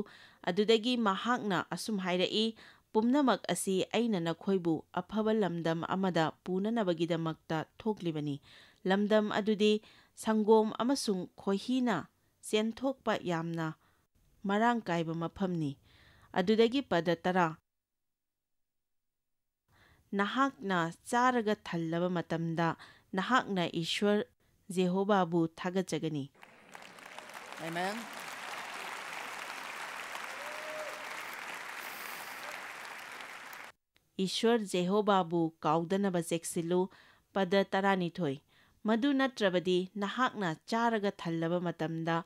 ꯑꯗꯨꯗꯒꯤ ꯃꯍꯥꯛꯅ ꯑꯁꯨꯝ ꯍꯥꯏꯔꯛꯏ, ꯄꯨꯝꯅꯃꯛ ꯑꯁꯤ ꯑꯩꯅ ꯅꯈꯣꯏꯕꯨ ꯑꯐꯕ ꯂꯝꯗꯝ ꯑꯃꯗ ꯄꯨꯅꯅꯕꯒꯤꯗꯃꯛꯇ ꯊꯣꯛꯂꯤꯕꯅꯤ꯫ ꯂꯝꯗꯝ ꯑꯗꯨꯗꯤ ꯁꯪꯒꯣꯝ ꯑꯃꯁꯨꯡ ꯈꯣꯏꯍꯤꯅ ꯆꯦꯟꯊꯣꯛꯄ ꯌꯥꯝꯅ ꯃꯔꯥꯡ ꯀꯥꯏꯕ ꯃꯐꯝꯅꯤ꯫ ꯑꯗꯨꯗꯒꯤ ꯄꯗ 10, ꯅꯍꯥꯛꯅ ꯆꯥꯔꯒ ꯊꯜꯂꯕ ꯃꯇꯝꯗ ꯅꯍꯥꯛꯅ ꯏꯁ꯭ꯋꯔ ꯖꯦꯍꯣꯚꯥꯕꯨ ꯊꯥꯒꯠꯆꯒꯅꯤ꯫ Amen. ꯏꯁ꯭ꯋꯔ ꯖꯦꯍꯣꯚꯥꯕꯨ ꯀꯥꯎꯗꯅꯕ ꯆꯦꯛꯁꯤꯜꯂꯨ꯫ ꯄꯗ 12, ꯃꯗꯨ ꯅꯠꯇ꯭ꯔꯕꯗꯤ ꯅꯍꯥꯛꯅ ꯆꯥꯔꯒ ꯊꯜꯂꯕ ꯃꯇꯝꯗ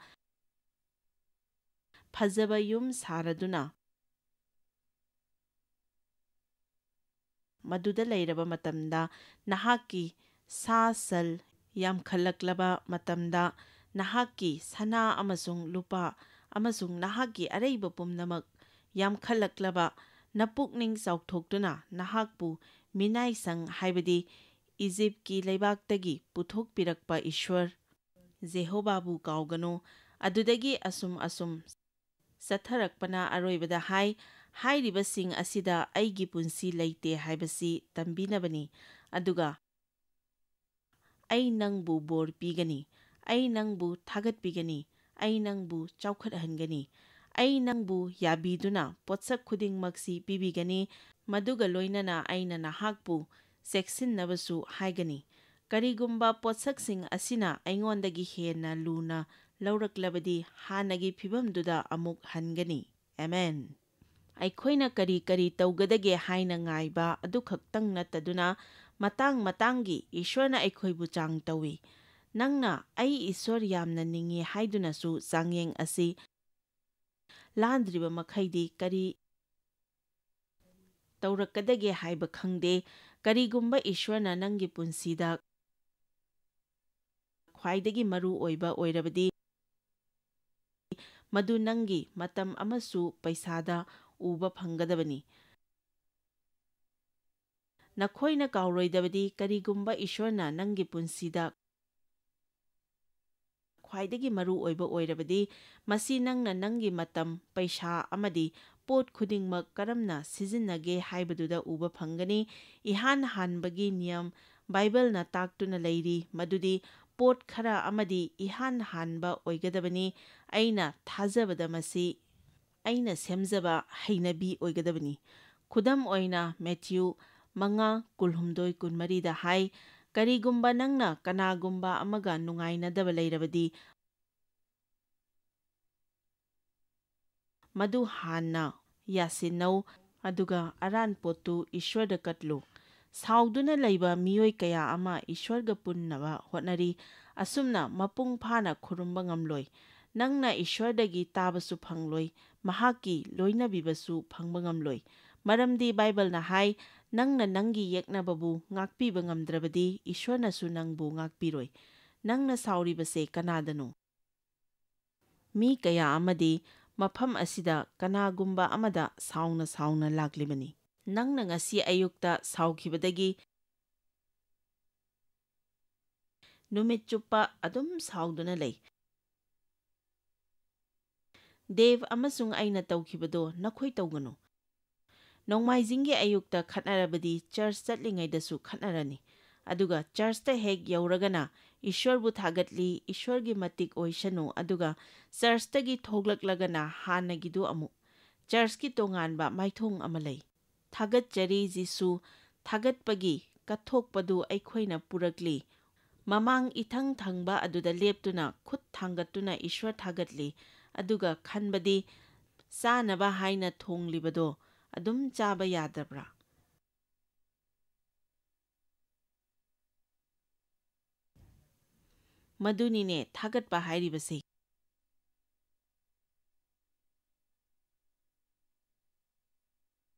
ꯐꯖꯕ ꯌꯨꯝ ꯁꯥꯔꯗꯨꯅ ꯃꯗꯨꯗ ꯂꯩꯔꯕ ꯃꯇꯝꯗ ꯅꯍꯥꯛꯀꯤ ꯁꯥ ꯁꯟ ꯌꯥꯝꯈꯠꯂꯛꯂꯕ ꯃꯇꯝꯗ ꯅꯍꯥꯛꯀꯤ ꯁꯅꯥ ꯑꯃꯁꯨꯡ ꯂꯨꯄꯥ ꯑꯃꯁꯨꯡ ꯅꯍꯥꯛꯀꯤ ꯑꯔꯩꯕ ꯄꯨꯝꯅꯃꯛ ꯌꯥꯝꯈꯠꯂꯛꯂꯕ ꯅꯄꯨꯛꯅꯤꯡ ꯆꯥꯎꯊꯣꯛꯇꯨꯅ ꯅꯍꯥꯛꯄꯨ ꯃꯤꯅꯥꯏꯁꯪ ꯍꯥꯏꯕꯗꯤ ꯏꯖꯤꯞꯀꯤ ꯂꯩꯕꯥꯛꯇꯒꯤ ꯄꯨꯊꯣꯛꯄꯤꯔꯛꯄ ꯏꯁ꯭ꯋꯔ ꯖꯦꯍꯣꯕꯥꯕꯨ ꯀꯥꯎꯒꯅꯨ꯫ ꯑꯗꯨꯗꯒꯤ ꯑꯁꯨꯝ ꯆꯠꯊꯔꯛꯄꯅ ꯑꯔꯣꯏꯕꯗ ꯍꯥꯏꯔꯤꯕꯁꯤꯡ ꯑꯁꯤꯗ ꯑꯩꯒꯤ ꯄꯨꯟꯁꯤ ꯂꯩꯇꯦ ꯍꯥꯏꯕꯁꯤ ꯇꯝꯕꯤꯅꯕꯅꯤ, ꯑꯗꯨꯒ ꯑꯩ ꯅꯪꯕꯨ ꯕꯣꯔ ꯄꯤꯒꯅꯤ, ꯑꯩ ꯅꯪꯕꯨ ꯊꯥꯒꯠꯄꯤꯒꯅꯤ, ꯑꯩ ꯅꯪꯕꯨ ꯆꯥꯎꯈꯠꯍꯟꯒꯅꯤ, ꯑꯩ ꯅꯪꯕꯨ ꯌꯥꯕꯤꯗꯨꯅ ꯄꯣꯠꯁꯛ ꯈꯨꯗꯤꯡꯃꯛꯁꯤ ꯄꯤꯕꯤꯒꯅꯤ, ꯃꯗꯨꯒ ꯂꯣꯏꯅꯅ ꯑꯩꯅ ꯅꯍꯥꯛꯄꯨ ꯆꯦꯛꯁꯤꯟꯅꯕꯁꯨ ꯍꯥꯏꯒꯅꯤ꯫ ꯀꯔꯤꯒꯨꯝꯕ ꯄꯣꯠꯁꯛꯁꯤꯡ ꯑꯁꯤꯅ ꯑꯩꯉꯣꯟꯗꯒꯤ ꯍꯦꯟꯅ ꯂꯨꯅ ꯂꯧꯔꯛꯂꯕꯗꯤ ꯍꯥꯟꯅꯒꯤ ꯐꯤꯚꯝꯗꯨꯗ ꯑꯃꯨꯛ ꯍꯟꯒꯅꯤ꯫ ꯑꯃꯦꯟ꯫ ꯑꯩꯈꯣꯏꯅ ꯀꯔꯤ ꯀꯔꯤ ꯇꯧꯒꯗꯒꯦ ꯍꯥꯏꯅ ꯉꯥꯏꯕ ꯑꯗꯨꯈꯛꯇꯪ ꯅꯠꯇꯗꯨꯅ ꯃꯇꯥꯡ ꯃꯇꯥꯡꯒꯤ ꯏꯁ꯭ꯋꯔꯅ ꯑꯩꯈꯣꯏꯕꯨ ꯆꯥꯡ ꯇꯧꯏ꯫ ꯅꯪꯅ ꯑꯩ ꯏꯁ꯭ꯋꯔ ꯌꯥꯝꯅ ꯅꯤꯡꯏ ꯍꯥꯏꯗꯨꯅꯁꯨ ꯆꯥꯡꯌꯦꯡ ꯑꯁꯤ ꯂꯥꯟꯗ꯭ꯔꯤꯕ ꯃꯈꯩꯗꯤ ꯀꯔꯤ ꯇꯧꯔꯛꯀꯗꯒꯦ ꯍꯥꯏꯕ ꯈꯪꯗꯦ꯫ ꯀꯔꯤꯒꯨꯝꯕ ꯏꯁ꯭ꯋꯔꯅ ꯅꯪꯒꯤ ꯄꯨꯟꯁꯤꯗ ꯈ꯭ꯋꯥꯏꯗꯒꯤ ꯃꯔꯨ ꯑꯣꯏꯕ ꯑꯣꯏꯔꯕꯗꯤ ꯃꯗꯨ ꯅꯪꯒꯤ ꯃꯇꯝ ꯑꯃꯁꯨ ꯄꯩꯁꯥꯗ ꯎꯕ ꯐꯪꯒꯗꯕꯅꯤ꯫ ꯅꯈꯣꯏꯅ ꯀꯥꯎꯔꯣꯏꯗꯕꯗꯤ ꯀꯔꯤꯒꯨꯝꯕ ꯏꯁ꯭ꯋꯔꯅ ꯅꯪꯒꯤ ꯄꯨꯟꯁꯤꯗ ꯈ꯭ꯋꯥꯏꯗꯒꯤ ꯃꯔꯨ ꯑꯣꯏꯕ ꯑꯣꯏꯔꯕꯗꯤ ꯃꯁꯤ ꯅꯪꯅ ꯅꯪꯒꯤ ꯃꯇꯝ, ꯄꯩꯁꯥ ꯑꯃꯗꯤ ꯄꯣꯠ ꯈꯨꯗꯤꯡꯃꯛ ꯀꯔꯝꯅ ꯁꯤꯖꯤꯟꯅꯒꯦ ꯍꯥꯏꯕꯗꯨꯗ ꯎꯕ ꯐꯪꯒꯅꯤ꯫ ꯏꯍꯥꯟ ꯍꯥꯟꯕꯒꯤ ꯅꯤꯌꯝ ꯕꯥꯏꯕꯜꯅ ꯇꯥꯛꯇꯨꯅ ꯂꯩꯔꯤ ꯃꯗꯨꯗꯤ ꯄꯣꯠ ꯈꯔ ꯑꯃꯗꯤ ꯏꯍꯥꯟ ꯍꯥꯟꯕ ꯑꯣꯏꯒꯗꯕꯅꯤ꯫ ꯑꯩꯅ ꯊꯥꯖꯕꯗ ꯃꯁꯤ ꯑꯩꯅ ꯁꯦꯝꯖꯕ ꯍꯩꯅꯕꯤ ꯑꯣꯏꯒꯗꯕꯅꯤ꯫ ꯈꯨꯗꯝ ꯑꯣꯏꯅ ꯃꯦꯊ꯭ꯌꯨ 5:12-14ꯗ ꯍꯥꯏ, ꯀꯔꯤꯒꯨꯝꯕ ꯅꯪꯅ ꯀꯅꯥꯒꯨꯝꯕ ꯑꯃꯒ ꯅꯨꯡꯉꯥꯏꯅꯗꯕ ꯂꯩꯔꯕꯗꯤ ꯃꯗꯨ ꯍꯥꯟꯅ ꯌꯥꯁꯤꯟꯅꯧ, ꯑꯗꯨꯒ ꯑꯔꯥꯟꯄꯣꯠꯇꯨ ꯏꯁ꯭ꯋꯔꯗ ꯀꯠꯂꯨ꯫ ꯁꯥꯎꯗꯨꯅ ꯂꯩꯕ ꯃꯤꯑꯣꯏ ꯀꯌꯥ ꯑꯃ ꯏꯁ꯭ꯋꯔꯒ ꯄꯨꯟꯅꯕ ꯍꯣꯠꯅꯔꯤ, ꯑꯁꯨꯝꯅ ꯃꯄꯨꯡ ꯐꯥꯅ ꯈꯨꯔꯨꯝꯕ ꯉꯝꯂꯣꯏ꯫ ꯅꯪꯅ ꯏꯁ꯭ꯋꯔꯗꯒꯤ ꯇꯥꯕꯁꯨ ꯐꯪꯂꯣꯏ, ꯃꯍꯥꯛꯀꯤ ꯂꯣꯏꯅꯕꯤꯕꯁꯨ ꯐꯪꯕ ꯉꯝꯂꯣꯏ꯫ ꯃꯔꯝꯗꯤ ꯕꯥꯏꯕꯜꯅ ꯍꯥꯏ, ꯅꯪꯅ ꯅꯪꯒꯤ ꯌꯦꯛꯅꯕꯕꯨ ꯉꯥꯛꯄꯤꯕ ꯉꯝꯗ꯭ꯔꯕꯗꯤ ꯏꯁ꯭ꯋꯔꯅꯁꯨ ꯅꯪꯕꯨ ꯉꯥꯛꯄꯤꯔꯣꯏ꯫ ꯅꯪꯅ ꯁꯥꯎꯔꯤꯕꯁꯦ ꯀꯅꯥꯗꯅꯣ? ꯃꯤ ꯀꯌꯥ ꯑꯃꯗꯤ ꯃꯐꯝ ꯑꯁꯤꯗ ꯀꯅꯥꯒꯨꯝꯕ ꯑꯃꯗ ꯁꯥꯎꯅ ꯂꯥꯛꯂꯤꯕꯅꯤ꯫ ꯅꯪꯅ ꯉꯁꯤ ꯑꯌꯨꯛꯇ ꯁꯥꯎꯈꯤꯕꯗꯒꯤ ꯅꯨꯃꯤꯠ ꯆꯨꯞꯄ ꯑꯗꯨꯝ ꯁꯥꯎꯗꯨꯅ ꯂꯩ꯫ ꯗꯦꯕ ꯑꯃꯁꯨꯡ ꯑꯩꯅ ꯇꯧꯈꯤꯕꯗꯣ ꯅꯈꯣꯏ ꯇꯧꯒꯅꯨ꯫ ꯅꯣꯡꯃꯥꯏꯖꯤꯡꯒꯤ ꯑꯌꯨꯛꯇ ꯈꯠꯅꯔꯕꯗꯤ ꯆꯔꯆ ꯆꯠꯂꯤꯉꯩꯗꯁꯨ ꯈꯠꯅꯔꯅꯤ, ꯑꯗꯨꯒ ꯆꯔꯆꯇ ꯍꯦꯛ ꯌꯧꯔꯒꯅ ꯏꯁ꯭ꯋꯔꯕꯨ ꯊꯥꯒꯠꯂꯤ, ꯏꯁ꯭ꯋꯔꯒꯤ ꯃꯇꯤꯛ ꯑꯣꯏꯁꯅꯨ, ꯑꯗꯨꯒ ꯆꯔꯆꯇꯒꯤ ꯊꯣꯛꯂꯛꯂꯒꯅ ꯍꯥꯟꯅꯒꯤꯗꯨ ꯑꯃꯨꯛ꯫ ꯆꯔꯆꯀꯤ ꯇꯣꯉꯥꯟꯕ ꯃꯥꯏꯊꯣꯡ ꯑꯃ ꯂꯩ꯫ ꯊꯥꯒꯠꯆꯔꯤ ꯖꯤꯁꯨ, ꯊꯥꯒꯠꯄꯒꯤ ꯀꯠꯊꯣꯛꯄꯗꯨ ꯑꯩꯈꯣꯏꯅ ꯄꯨꯔꯛꯂꯤ꯫ ꯃꯃꯥꯡ ꯏꯊꯪ ꯊꯪꯕ ꯑꯗꯨꯗ ꯂꯦꯞꯇꯨꯅ ꯈꯨꯠ ꯊꯥꯡꯒꯠꯇꯨꯅ ꯏꯁ꯭ꯋꯔ ꯊꯥꯒꯠꯂꯤ, ꯑꯗꯨꯒ ꯈꯟꯕꯗꯤ ꯆꯥꯅꯕ ꯍꯥꯏꯅ ꯊꯣꯡꯂꯤꯕꯗꯣ ꯑꯗꯨꯝ ꯆꯥꯕ ꯌꯥꯗꯕ꯭ꯔꯥ? ꯃꯗꯨꯅꯤꯅꯦ ꯊꯥꯒꯠꯄ ꯍꯥꯏꯔꯤꯕꯁꯦ꯫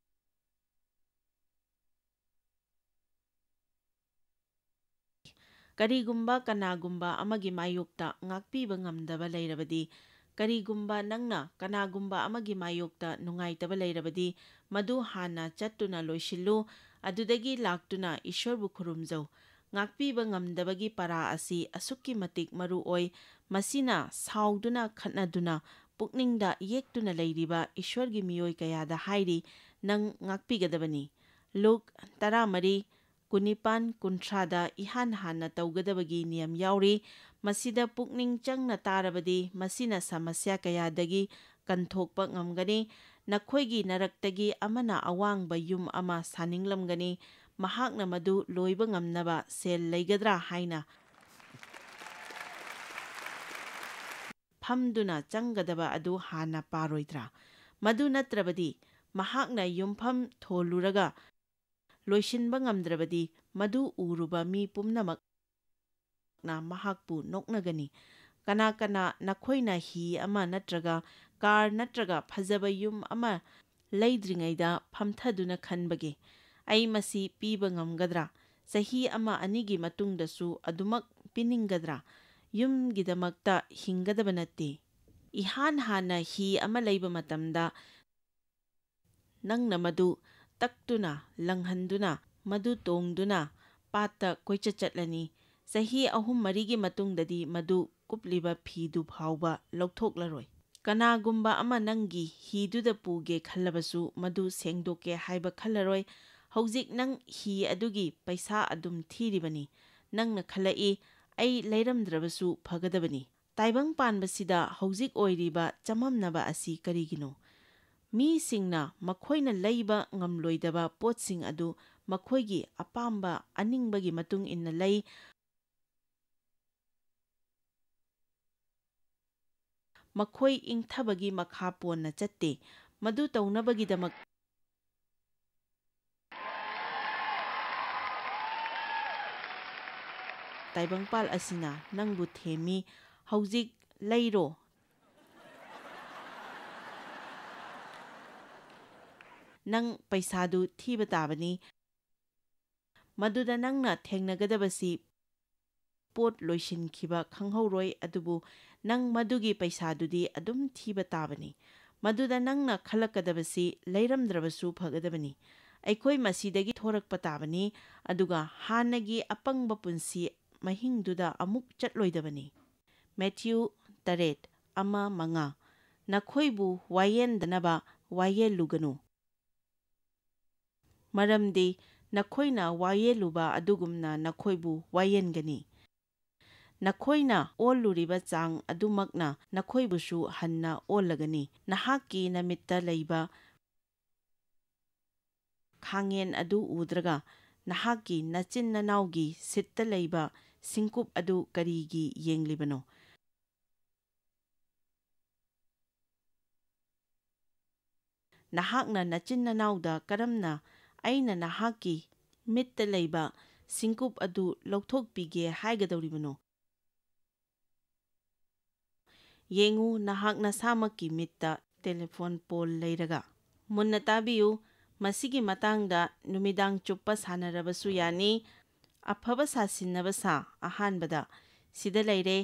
ꯀꯔꯤꯒꯨꯝꯕ ꯀꯅꯥꯒꯨꯝꯕ ꯑꯃꯒꯤ ꯃꯥꯌꯣꯛꯇ ꯉꯥꯛꯄꯤꯕ ꯉꯝꯗꯕ ꯂꯩꯔꯕꯗꯤ, ꯀꯔꯤꯒꯨꯝꯕ ꯅꯪꯅ ꯀꯅꯥꯒꯨꯝꯕ ꯑꯃꯒꯤ ꯃꯥꯌꯣꯛꯇ ꯅꯨꯡꯉꯥꯏꯇꯕ ꯂꯩꯔꯕꯗꯤ ꯃꯗꯨ ꯍꯥꯟꯅ ꯆꯠꯇꯨꯅ ꯂꯣꯏꯁꯤꯜꯂꯨ, ꯑꯗꯨꯗꯒꯤ ꯂꯥꯛꯇꯨꯅ ꯏꯁ꯭ꯋꯔꯕꯨ ꯈꯨꯔꯨꯝꯖꯧ꯫ ꯉꯥꯛꯄꯤꯕ ꯉꯝꯗꯕꯒꯤ ꯄꯥꯔꯥ ꯑꯁꯤ ꯑꯁꯨꯛꯀꯤ ꯃꯇꯤꯛ ꯃꯔꯨ ꯑꯣꯏ, ꯃꯁꯤꯅ ꯁꯥꯎꯗꯨꯅ ꯈꯠꯅꯗꯨꯅ ꯄꯨꯛꯅꯤꯡꯗ ꯌꯦꯛꯇꯨꯅ ꯂꯩꯔꯤꯕ ꯏꯁ꯭ꯋꯔꯒꯤ ꯃꯤꯑꯣꯏ ꯀꯌꯥꯗ ꯍꯥꯏꯔꯤ, ꯅꯪ ꯉꯥꯛꯄꯤꯒꯗꯕꯅꯤ꯫ ꯂꯨꯛ 13:19-30ꯗ ꯏꯍꯥꯟ ꯍꯥꯟꯅ ꯇꯧꯒꯗꯕꯒꯤ ꯅꯤꯌꯝ ꯌꯥꯎꯔꯤ꯫ ꯃꯁꯤꯗ ꯄꯨꯛꯅꯤꯡ ꯆꯪꯅ ꯇꯥꯔꯕꯗꯤ ꯃꯁꯤꯅ ꯁꯃꯁ꯭ꯌꯥ ꯀꯌꯥꯗꯒꯤ ꯀꯟꯊꯣꯛꯄ ꯉꯝꯒꯅꯤ꯫ ꯅꯈꯣꯏꯒꯤ ꯅꯔꯛꯇꯒꯤ ꯑꯃꯅ ꯑꯋꯥꯡꯕ ꯌꯨꯝ ꯑꯃ ꯁꯥꯅꯤꯡꯂꯝꯒꯅꯤ, ꯃꯍꯥꯛꯅ ꯃꯗꯨ ꯂꯣꯏꯕ ꯉꯝꯅꯕ ꯁꯦꯜ ꯂꯩꯒꯗ꯭ꯔꯥ ꯍꯥꯏꯅ ꯐꯝꯗꯨꯅ ꯆꯪꯒꯗꯕ ꯑꯗꯨ ꯍꯥꯟꯅ ꯄꯥꯔꯣꯏꯗ꯭ꯔꯥ? ꯃꯗꯨ ꯅꯠꯇ꯭ꯔꯕꯗꯤ ꯃꯍꯥꯛꯅ ꯌꯨꯝꯐꯝ ꯊꯣꯜꯂꯨꯔꯒ ꯂꯣꯏꯁꯤꯟꯕ ꯉꯝꯗ꯭ꯔꯕꯗꯤ ꯃꯗꯨ ꯎꯔꯨꯕ ꯃꯤ ꯄꯨꯝꯅꯃꯛꯅ ꯃꯍꯥꯛꯄꯨ ꯅꯣꯛꯅꯒꯅꯤ꯫ ꯀꯅꯥ ꯅꯈꯣꯏꯅ ꯍꯤ ꯑꯃ ꯅꯠꯇ꯭ꯔꯒ ꯀꯥꯔ ꯅꯠꯇ꯭ꯔꯒ ꯐꯖꯕ ꯌꯨꯝ ꯑꯃ ꯂꯩꯗ꯭ꯔꯤꯉꯩꯗ ꯐꯝꯊꯗꯨꯅ ꯈꯟꯕꯒꯦ, ꯑꯩ ꯃꯁꯤ ꯄꯤꯕ ꯉꯝꯒꯗ꯭ꯔꯥ? ꯆꯍꯤ 1-2ꯒꯤ ꯃꯇꯨꯡꯗꯁꯨ ꯑꯗꯨꯃꯛ ꯄꯤꯅꯤꯡꯒꯗ꯭ꯔꯥ? ꯌꯨꯝꯒꯤꯗꯃꯛꯇ ꯍꯤꯡꯒꯗꯕ ꯅꯠꯇꯦ꯫ ꯏꯍꯥꯟ ꯍꯥꯟꯅ ꯍꯤ ꯑꯃ ꯂꯩꯕ ꯃꯇꯝꯗ ꯅꯪꯅ ꯃꯗꯨ ꯇꯛꯇꯨꯅ ꯂꯪꯍꯟꯗꯨꯅ ꯃꯗꯨ ꯇꯣꯡꯗꯨꯅ ꯄꯥꯠꯇ ꯀꯣꯏꯆꯠ ꯆꯠꯂꯅꯤ꯫ ꯆꯍꯤ 3-4ꯒꯤ ꯃꯇꯨꯡꯗꯗꯤ ꯃꯗꯨ ꯀꯨꯞꯂꯤꯕ ꯐꯤꯗꯨ ꯐꯥꯎꯕ ꯂꯧꯊꯣꯛꯂꯔꯣꯏ꯫ ꯀꯅꯥꯒꯨꯝꯕ ꯑꯃ ꯅꯪꯒꯤ ꯍꯤꯗꯨꯗ ꯄꯨꯒꯦ ꯈꯜꯂꯕꯁꯨ ꯃꯗꯨ ꯁꯦꯡꯗꯣꯛꯀꯦ ꯍꯥꯏꯕ ꯈꯜꯂꯔꯣꯏ꯫ ꯍꯧꯖꯤꯛ ꯅꯪ ꯍꯤ ꯑꯗꯨꯒꯤ ꯄꯩꯁꯥ ꯑꯗꯨꯝ ꯊꯤꯔꯤꯕꯅꯤ꯫ ꯅꯪꯅ ꯈꯜꯂꯛꯏ ꯑꯩ ꯂꯩꯔꯝꯗ꯭ꯔꯕꯁꯨ ꯐꯒꯗꯕꯅꯤ꯫ ꯇꯥꯏꯕꯪ ꯄꯥꯟꯕꯁꯤꯗ ꯍꯧꯖꯤꯛ ꯑꯣꯏꯔꯤꯕ ꯆꯃꯝꯅꯕ ꯑꯁꯤ ꯀꯔꯤꯒꯤꯅꯣ? ꯃꯤꯁꯤꯡꯅ ꯃꯈꯣꯏꯅ ꯂꯩꯕ ꯉꯝꯂꯣꯏꯗꯕ ꯄꯣꯠꯁꯤꯡ ꯑꯗꯨ ꯃꯈꯣꯏꯒꯤ ꯑꯄꯥꯝꯕ ꯑꯅꯤꯡꯕꯒꯤ ꯃꯇꯨꯡ ꯏꯟꯅ ꯂꯩ꯫ ꯃꯈꯣꯏ ꯏꯪꯊꯕꯒꯤ ꯃꯈꯥ ꯄꯣꯟꯅ ꯆꯠꯇꯦ꯫ ꯃꯗꯨ ꯇꯧꯅꯕꯒꯤꯗꯃꯛ ꯇꯥꯏꯕꯪꯄꯥꯜ ꯑꯁꯤꯅ ꯅꯪꯕꯨ ꯊꯦꯝꯃꯤ꯫ ꯍꯧꯖꯤꯛ ꯂꯩꯔꯣ꯫ ꯅꯪ ꯄꯩꯁꯥꯗꯨ ꯊꯤꯕ ꯇꯥꯕꯅꯤ꯫ ꯃꯗꯨꯗ ꯅꯪꯅ ꯊꯦꯡꯅꯒꯗꯕꯁꯤ ꯄꯣꯠ ꯂꯣꯏꯁꯤꯟꯈꯤꯕ ꯈꯪꯍꯧꯔꯣꯏ, ꯑꯗꯨꯕꯨ ꯅꯪ ꯃꯗꯨꯒꯤ ꯄꯩꯁꯥꯗꯨꯗꯤ ꯑꯗꯨꯝ ꯊꯤꯕ ꯇꯥꯕꯅꯤ꯫ ꯃꯗꯨꯗ ꯅꯪꯅ ꯈꯜꯂꯛꯀꯗꯕꯁꯤ ꯂꯩꯔꯝꯗ꯭ꯔꯕꯁꯨ ꯐꯒꯗꯕꯅꯤ꯫ ꯑꯩꯈꯣꯏ ꯃꯁꯤꯗꯒꯤ ꯊꯣꯔꯛꯄ ꯇꯥꯕꯅꯤ, ꯑꯗꯨꯒ ꯍꯥꯟꯅꯒꯤ ꯑꯄꯪꯕ ꯄꯨꯟꯁꯤ ꯃꯍꯤꯡꯗꯨꯗ ꯑꯃꯨꯛ ꯆꯠꯂꯣꯏꯗꯕꯅꯤ꯫ ꯃꯦꯊ꯭ꯌꯨ 8:1-5 ꯅꯈꯣꯏꯕꯨ ꯋꯥꯌꯦꯟꯗꯅꯕ ꯋꯥꯌꯦꯜꯂꯨꯒꯅꯨ, ꯃꯔꯝꯗꯤ ꯅꯈꯣꯏꯅ ꯋꯥꯌꯦꯜꯂꯨꯕ ꯑꯗꯨꯒꯨꯝꯅ ꯅꯈꯣꯏꯕꯨ ꯋꯥꯌꯦꯟꯒꯅꯤ꯫ ꯅꯈꯣꯏꯅ ꯑꯣꯜꯂꯨꯔꯤꯕ ꯆꯥꯡ ꯑꯗꯨꯃꯛꯅ ꯅꯈꯣꯏꯕꯨꯁꯨ ꯍꯟꯅ ꯑꯣꯜꯂꯒꯅꯤ꯫ ꯅꯍꯥꯛꯀꯤ ꯅꯃꯤꯠꯇ ꯂꯩꯕ ꯈꯥꯡꯉꯦꯟ ꯑꯗꯨ ꯎꯗ꯭ꯔꯒ ꯅꯍꯥꯛꯀꯤ ꯅꯆꯤꯟ ꯅꯅꯥꯎꯒꯤ ꯁꯤꯠꯇ ꯂꯩꯕ ꯁꯤꯡꯀꯨꯞ ꯑꯗꯨ ꯀꯔꯤꯒꯤ ꯌꯦꯡꯂꯤꯕꯅꯣ? ꯅꯍꯥꯛꯅ ꯅꯆꯤꯟ ꯅꯅꯥꯎꯗ ꯀꯔꯝꯅ ꯑꯩꯅ ꯅꯍꯥꯛꯀꯤ ꯃꯤꯠꯇ ꯂꯩꯕ ꯁꯤꯡꯀꯨꯞ ꯑꯗꯨ ꯂꯧꯊꯣꯛꯄꯤꯒꯦ ꯍꯥꯏꯒꯗꯧꯔꯤꯕꯅꯣ? ꯌꯦꯡꯉꯨ, ꯅꯍꯥꯛ ꯅꯁꯥꯃꯛꯀꯤ ꯃꯤꯠꯇ ꯇꯦꯂꯤꯐꯣꯟ ꯄꯣꯜ ꯂꯩꯔꯒ꯫ ꯃꯨꯟꯅ ꯇꯥꯕꯤꯌꯨ, ꯃꯁꯤꯒꯤ ꯃꯇꯥꯡꯗ ꯅꯨꯃꯤꯗꯥꯡ ꯆꯨꯞꯄ ꯁꯥꯟꯅꯔꯕꯁꯨ ꯌꯥꯅꯤ꯫ ꯑꯐꯕ ꯁꯥꯁꯤꯟꯅꯕ ꯁꯥ꯫ ꯑꯍꯥꯟꯕꯗ ꯁꯤꯗ ꯂꯩꯔꯦ꯫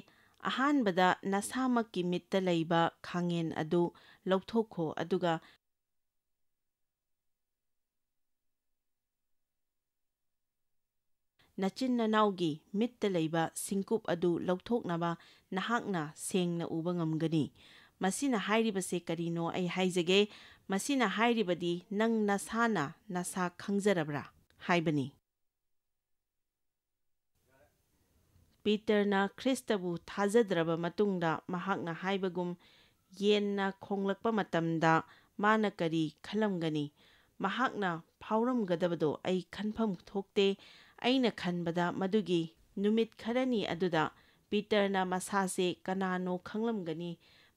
ꯑꯍꯥꯟꯕꯗ ꯅꯁꯥꯃꯛꯀꯤ ꯃꯤꯠꯇ ꯂꯩꯕ ꯈꯥꯡꯉꯦꯟ ꯑꯗꯨ ꯂꯧꯊꯣꯛꯈꯣ, ꯑꯗꯨꯒ ꯅꯆꯤꯟ ꯅꯅꯥꯎꯒꯤ ꯃꯤꯠꯇ ꯂꯩꯕ ꯁꯤꯡꯀꯨꯞ ꯑꯗꯨ ꯂꯧꯊꯣꯛꯅꯕ ꯅꯍꯥꯛꯅ ꯁꯦꯡꯅ ꯎꯕ ꯉꯝꯒꯅꯤ꯫ ꯃꯁꯤꯅ ꯍꯥꯏꯔꯤꯕꯁꯦ ꯀꯔꯤꯅꯣ ꯑꯩ ꯍꯥꯏꯖꯒꯦ꯫ ꯃꯁꯤꯅ ꯍꯥꯏꯔꯤꯕꯗꯤ ꯅꯪ ꯅꯁꯥꯅ ꯅꯁꯥ ꯈꯪꯖꯔꯕ꯭ꯔꯥ ꯍꯥꯏꯕꯅꯤ꯫ ꯄꯤꯇꯔꯅ ꯈ꯭ꯔꯤꯁꯇꯕꯨ ꯊꯥꯖꯗ꯭ꯔꯕ ꯃꯇꯨꯡꯗ ꯃꯍꯥꯛꯅ ꯍꯥꯏꯕꯒꯨꯝ ꯌꯦꯟꯅ ꯈꯣꯡꯂꯛꯄ ꯃꯇꯝꯗ ꯃꯥꯅ ꯀꯔꯤ ꯈꯜꯂꯝꯒꯅꯤ? ꯃꯍꯥꯛꯅ ꯐꯥꯎꯔꯝꯒꯗꯕꯗꯣ ꯑꯩ ꯈꯟꯐꯝ ꯊꯣꯛꯇꯦ꯫ ꯑꯩꯅ ꯈꯟꯕꯗ ꯃꯗꯨꯒꯤ ꯅꯨꯃꯤꯠ ꯈꯔꯅꯤ ꯑꯗꯨꯗ ꯄꯤꯇꯔꯅ ꯃꯁꯥꯁꯦ ꯀꯅꯥꯅꯣ ꯈꯪꯂꯝꯒꯅꯤ꯫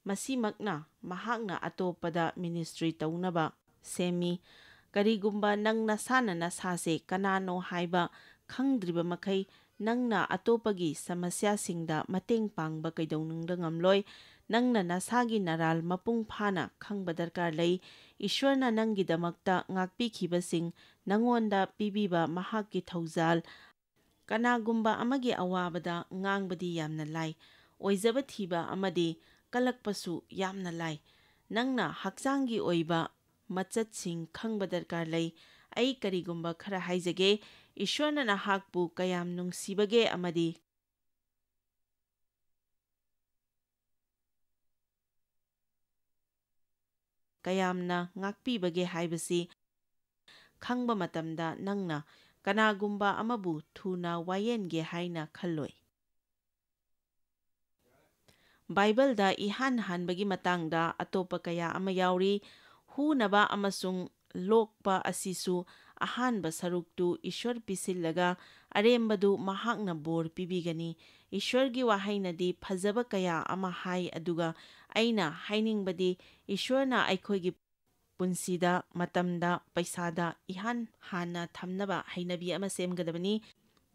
ꯃꯁꯤꯃꯛꯅ ꯃꯍꯥꯛꯅ ꯑꯇꯣꯞꯄꯗ ꯃꯤꯅꯤꯁꯇ꯭ꯔꯤ ꯇꯧꯅꯕ ꯁꯦꯝꯃꯤ꯫ ꯀꯔꯤꯒꯨꯝꯕ ꯅꯪ ꯅꯁꯥꯅ ꯅꯁꯥꯁꯦ ꯀꯅꯥꯅꯣ ꯍꯥꯏꯕ ꯈꯪꯗ꯭ꯔꯤꯕ ꯃꯈꯩ ꯅꯪꯅ ꯑꯇꯣꯞꯄꯒꯤ ꯁꯃꯁ꯭ꯌꯥꯁꯤꯡꯗ ꯃꯇꯦꯡ ꯄꯥꯡꯕ ꯀꯩꯗꯧꯅꯨꯡꯗ ꯉꯝꯂꯣꯏ꯫ ꯅꯪꯅ ꯅꯁꯥꯒꯤ ꯅꯔꯥꯜ ꯃꯄꯨꯡ ꯐꯥꯅ ꯈꯪꯕ ꯗꯔꯀꯥꯔ ꯂꯩ꯫ ꯏꯁ꯭ꯋꯔꯅ ꯅꯪꯒꯤꯗꯃꯛꯇ ꯉꯥꯛꯄꯤꯈꯤꯕꯁꯤꯡ ꯅꯪꯉꯣꯟꯗ ꯄꯤꯕꯤꯕ ꯃꯍꯥꯛꯀꯤ ꯊꯧꯖꯥꯜ꯫ ꯀꯅꯥꯒꯨꯝꯕ ꯑꯃꯒꯤ ꯑꯋꯥꯕꯗ ꯉꯥꯡꯕꯗꯤ ꯌꯥꯝꯅ ꯂꯥꯏ, ꯑꯣꯏꯖꯕ ꯊꯤꯕ ꯑꯃꯗꯤ ꯀꯜꯂꯛꯄꯁꯨ ꯌꯥꯝꯅ ꯂꯥꯏ꯫ ꯅꯪꯅ ꯍꯛꯆꯥꯡꯒꯤ ꯑꯣꯏꯕ ꯃꯆꯠꯁꯤꯡ ꯈꯪꯕ ꯗꯔꯀꯥꯔ ꯂꯩ꯫ ꯑꯩ ꯀꯔꯤꯒꯨꯝꯕ ꯈꯔ ꯍꯥꯏꯖꯒꯦ꯫ ꯏꯁ꯭ꯋꯔꯅ ꯅꯍꯥꯛꯄꯨ ꯀꯌꯥꯝ ꯅꯨꯡꯁꯤꯕꯒꯦ ꯑꯃꯗꯤ ꯀꯌꯥꯝꯅ ꯉꯥꯛꯄꯤꯕꯒꯦ ꯍꯥꯏꯕꯁꯤ ꯈꯪꯕ ꯃꯇꯝꯗ ꯅꯪꯅ ꯀꯅꯥꯒꯨꯝꯕ ꯑꯃꯕꯨ ꯊꯨꯅ ꯋꯥꯌꯦꯟꯒꯦ ꯍꯥꯏꯅ ꯈꯜꯂꯣꯏ꯫ ꯕꯥꯏꯕꯜꯗ ꯏꯍꯥꯟ ꯍꯥꯟꯕꯒꯤ ꯃꯇꯥꯡꯗ ꯑꯇꯣꯞꯄ ꯀꯌా ꯑꯃ ꯌꯥꯎꯔꯤ꯫ ꯍꯨꯅꯕ ꯑꯃꯁꯨꯡ ꯂꯣꯛꯄ ꯑꯁꯤꯁꯨ ꯑꯍꯥꯟꯕ ꯁꯔꯨꯛꯇꯨ ꯏꯁ꯭ꯋꯔ ꯄꯤꯁꯤꯜꯂꯒ ꯑꯔꯦꯝꯕꯗꯨ ꯃꯍꯥꯛꯅ ꯕꯣꯔ ꯄꯤꯕꯤꯒꯅꯤ꯫ ꯏꯁ꯭ꯋꯔꯒꯤ ꯋꯥꯍꯩꯅꯗꯤ ꯐꯖꯕ ꯀꯌꯥ ꯑꯃ ꯍꯥꯏ, ꯑꯗꯨꯒ ꯑꯩꯅ ꯍꯥꯏꯅꯤꯡꯕꯗꯤ ꯏꯁ꯭ꯋꯔꯅ ꯑꯩꯈꯣꯏꯒꯤ ꯄꯨꯟꯁꯤꯗ, ꯃꯇꯝꯗ, ꯄꯩꯁꯥꯗ ꯏꯍꯥꯟ ꯍꯥꯟꯅ ꯊꯝꯅꯕ ꯍꯩꯅꯕꯤ ꯑꯃ ꯁꯦꯝꯒꯗꯕꯅꯤ꯫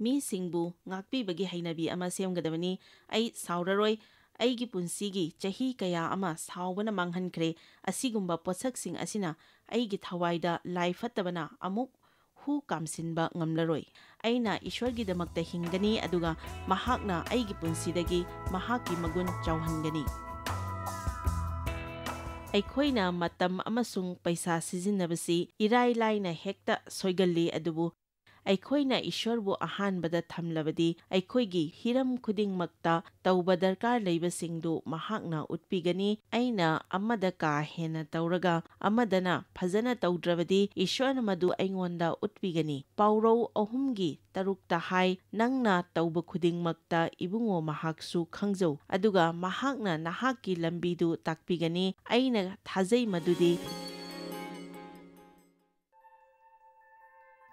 ꯃꯤꯁꯤꯡꯕꯨ ꯉꯥꯛꯄꯤꯕꯒꯤ ꯍꯩꯅꯕꯤ ꯑꯃ ꯁꯦꯝꯒꯗꯕꯅꯤ꯫ ꯑꯩ ꯁꯥꯎꯔꯔꯣꯏ꯫ ꯑꯩꯒꯤ ꯄꯨꯟꯁꯤꯒꯤ ꯆꯍꯤ ꯀꯌꯥ ꯑꯃ ꯁꯥꯎꯕꯅ ꯃꯥꯡꯍꯟꯈ꯭ꯔꯦ꯫ ꯑꯁꯤꯒꯨꯝꯕ ꯄꯣꯠꯁꯛꯁꯤꯡ ꯑꯁꯤꯅ ꯑꯩꯒꯤ ꯊꯋꯥꯏꯗ ꯂꯥꯏ ꯐꯠꯇꯕꯅ ꯑꯃꯨꯛ ꯍꯨ ꯀꯥꯝꯁꯤꯟꯕ ꯉꯝꯂꯔꯣꯏ꯫ ꯑꯩꯅ ꯏꯁ꯭ꯋꯔꯒꯤꯗꯃꯛꯇ ꯍꯤꯡꯒꯅꯤ, ꯑꯗꯨꯒ ꯃꯍꯥꯛꯅ ꯑꯩꯒꯤ ꯄꯨꯟꯁꯤꯗꯒꯤ ꯃꯍꯥꯛꯀꯤ ꯃꯒꯨꯟ ꯆꯥꯎꯍꯟꯒꯅꯤ꯫ ꯑꯩꯈꯣꯏꯅ ꯃꯇꯝ ꯑꯃꯁꯨꯡ ꯄꯩꯁꯥ ꯁꯤꯖꯤꯟꯅꯕꯁꯤ ꯏꯔꯥꯏ ꯂꯥꯏꯅ ꯍꯦꯛꯇ ꯁꯣꯏꯒꯜꯂꯤ, ꯑꯗꯨꯕꯨ ꯑꯩꯈꯣꯏꯅ ꯏꯁ꯭ꯋꯔꯕꯨ ꯑꯍꯥꯟꯕꯗ ꯊꯝꯂꯕꯗꯤ ꯑꯩꯈꯣꯏꯒꯤ ꯍꯤꯔꯝ ꯈꯨꯗꯤꯡꯃꯛꯇ ꯇꯧꯕ ꯗꯔꯀꯥꯔ ꯂꯩꯕꯁꯤꯡꯗꯨ ꯃꯍꯥꯛꯅ ꯎꯠꯄꯤꯒꯅꯤ꯫ ꯑꯩꯅ ꯑꯃꯗ ꯀꯥ ꯍꯦꯟꯅ ꯇꯧꯔꯒ ꯑꯃꯗꯅ ꯐꯖꯅ ꯇꯧꯗ꯭ꯔꯕꯗꯤ ꯏꯁ꯭ꯋꯔꯅ ꯃꯗꯨ ꯑꯩꯉꯣꯟꯗ ꯎꯠꯄꯤꯒꯅꯤ꯫ ꯄꯥꯎꯔꯧ 3:3 ꯍꯥꯏ, ꯅꯪꯅ ꯇꯧꯕ ꯈꯨꯗꯤꯡꯃꯛꯇ ꯏꯕꯨꯡꯉꯣ ꯃꯍꯥꯛꯁꯨ ꯈꯪꯖꯧ, ꯑꯗꯨꯒ ꯃꯍꯥꯛꯅ ꯅꯍꯥꯛꯀꯤ ꯂꯝꯕꯤꯗꯨ ꯇꯥꯛꯄꯤꯒꯅꯤ꯫ ꯑꯩꯅ ꯊꯥꯖꯩ ꯃꯗꯨꯗꯤ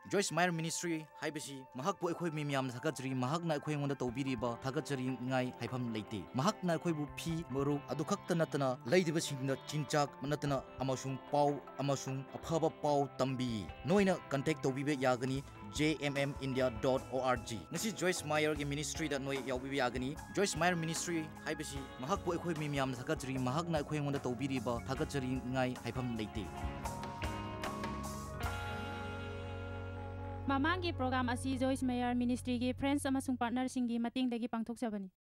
Joyce Meyer Ministry haibasi mahakpu akhoi mi miyam thakachri mahakna akhoi ngonda tawbiriba thakachri ngai haifam leite mahakna akhoi bu phi maru adu khakta natana leidiba singna chinchak natana amasung pau amasung aphaba pau tambi noina contact tawbibe yagani jmmindia.org ngasi Joyce Meyer gi ministry da noi yawbibe yagani Joyce Meyer Ministry haibasi mahakpu akhoi mi miyam thakachri mahakna akhoi ngonda tawbiriba thakachri ngai haifam leite Mamangi program asi Joyce Meyer Ministry gi friends amasung partner singi mating dagi pangthok sabani.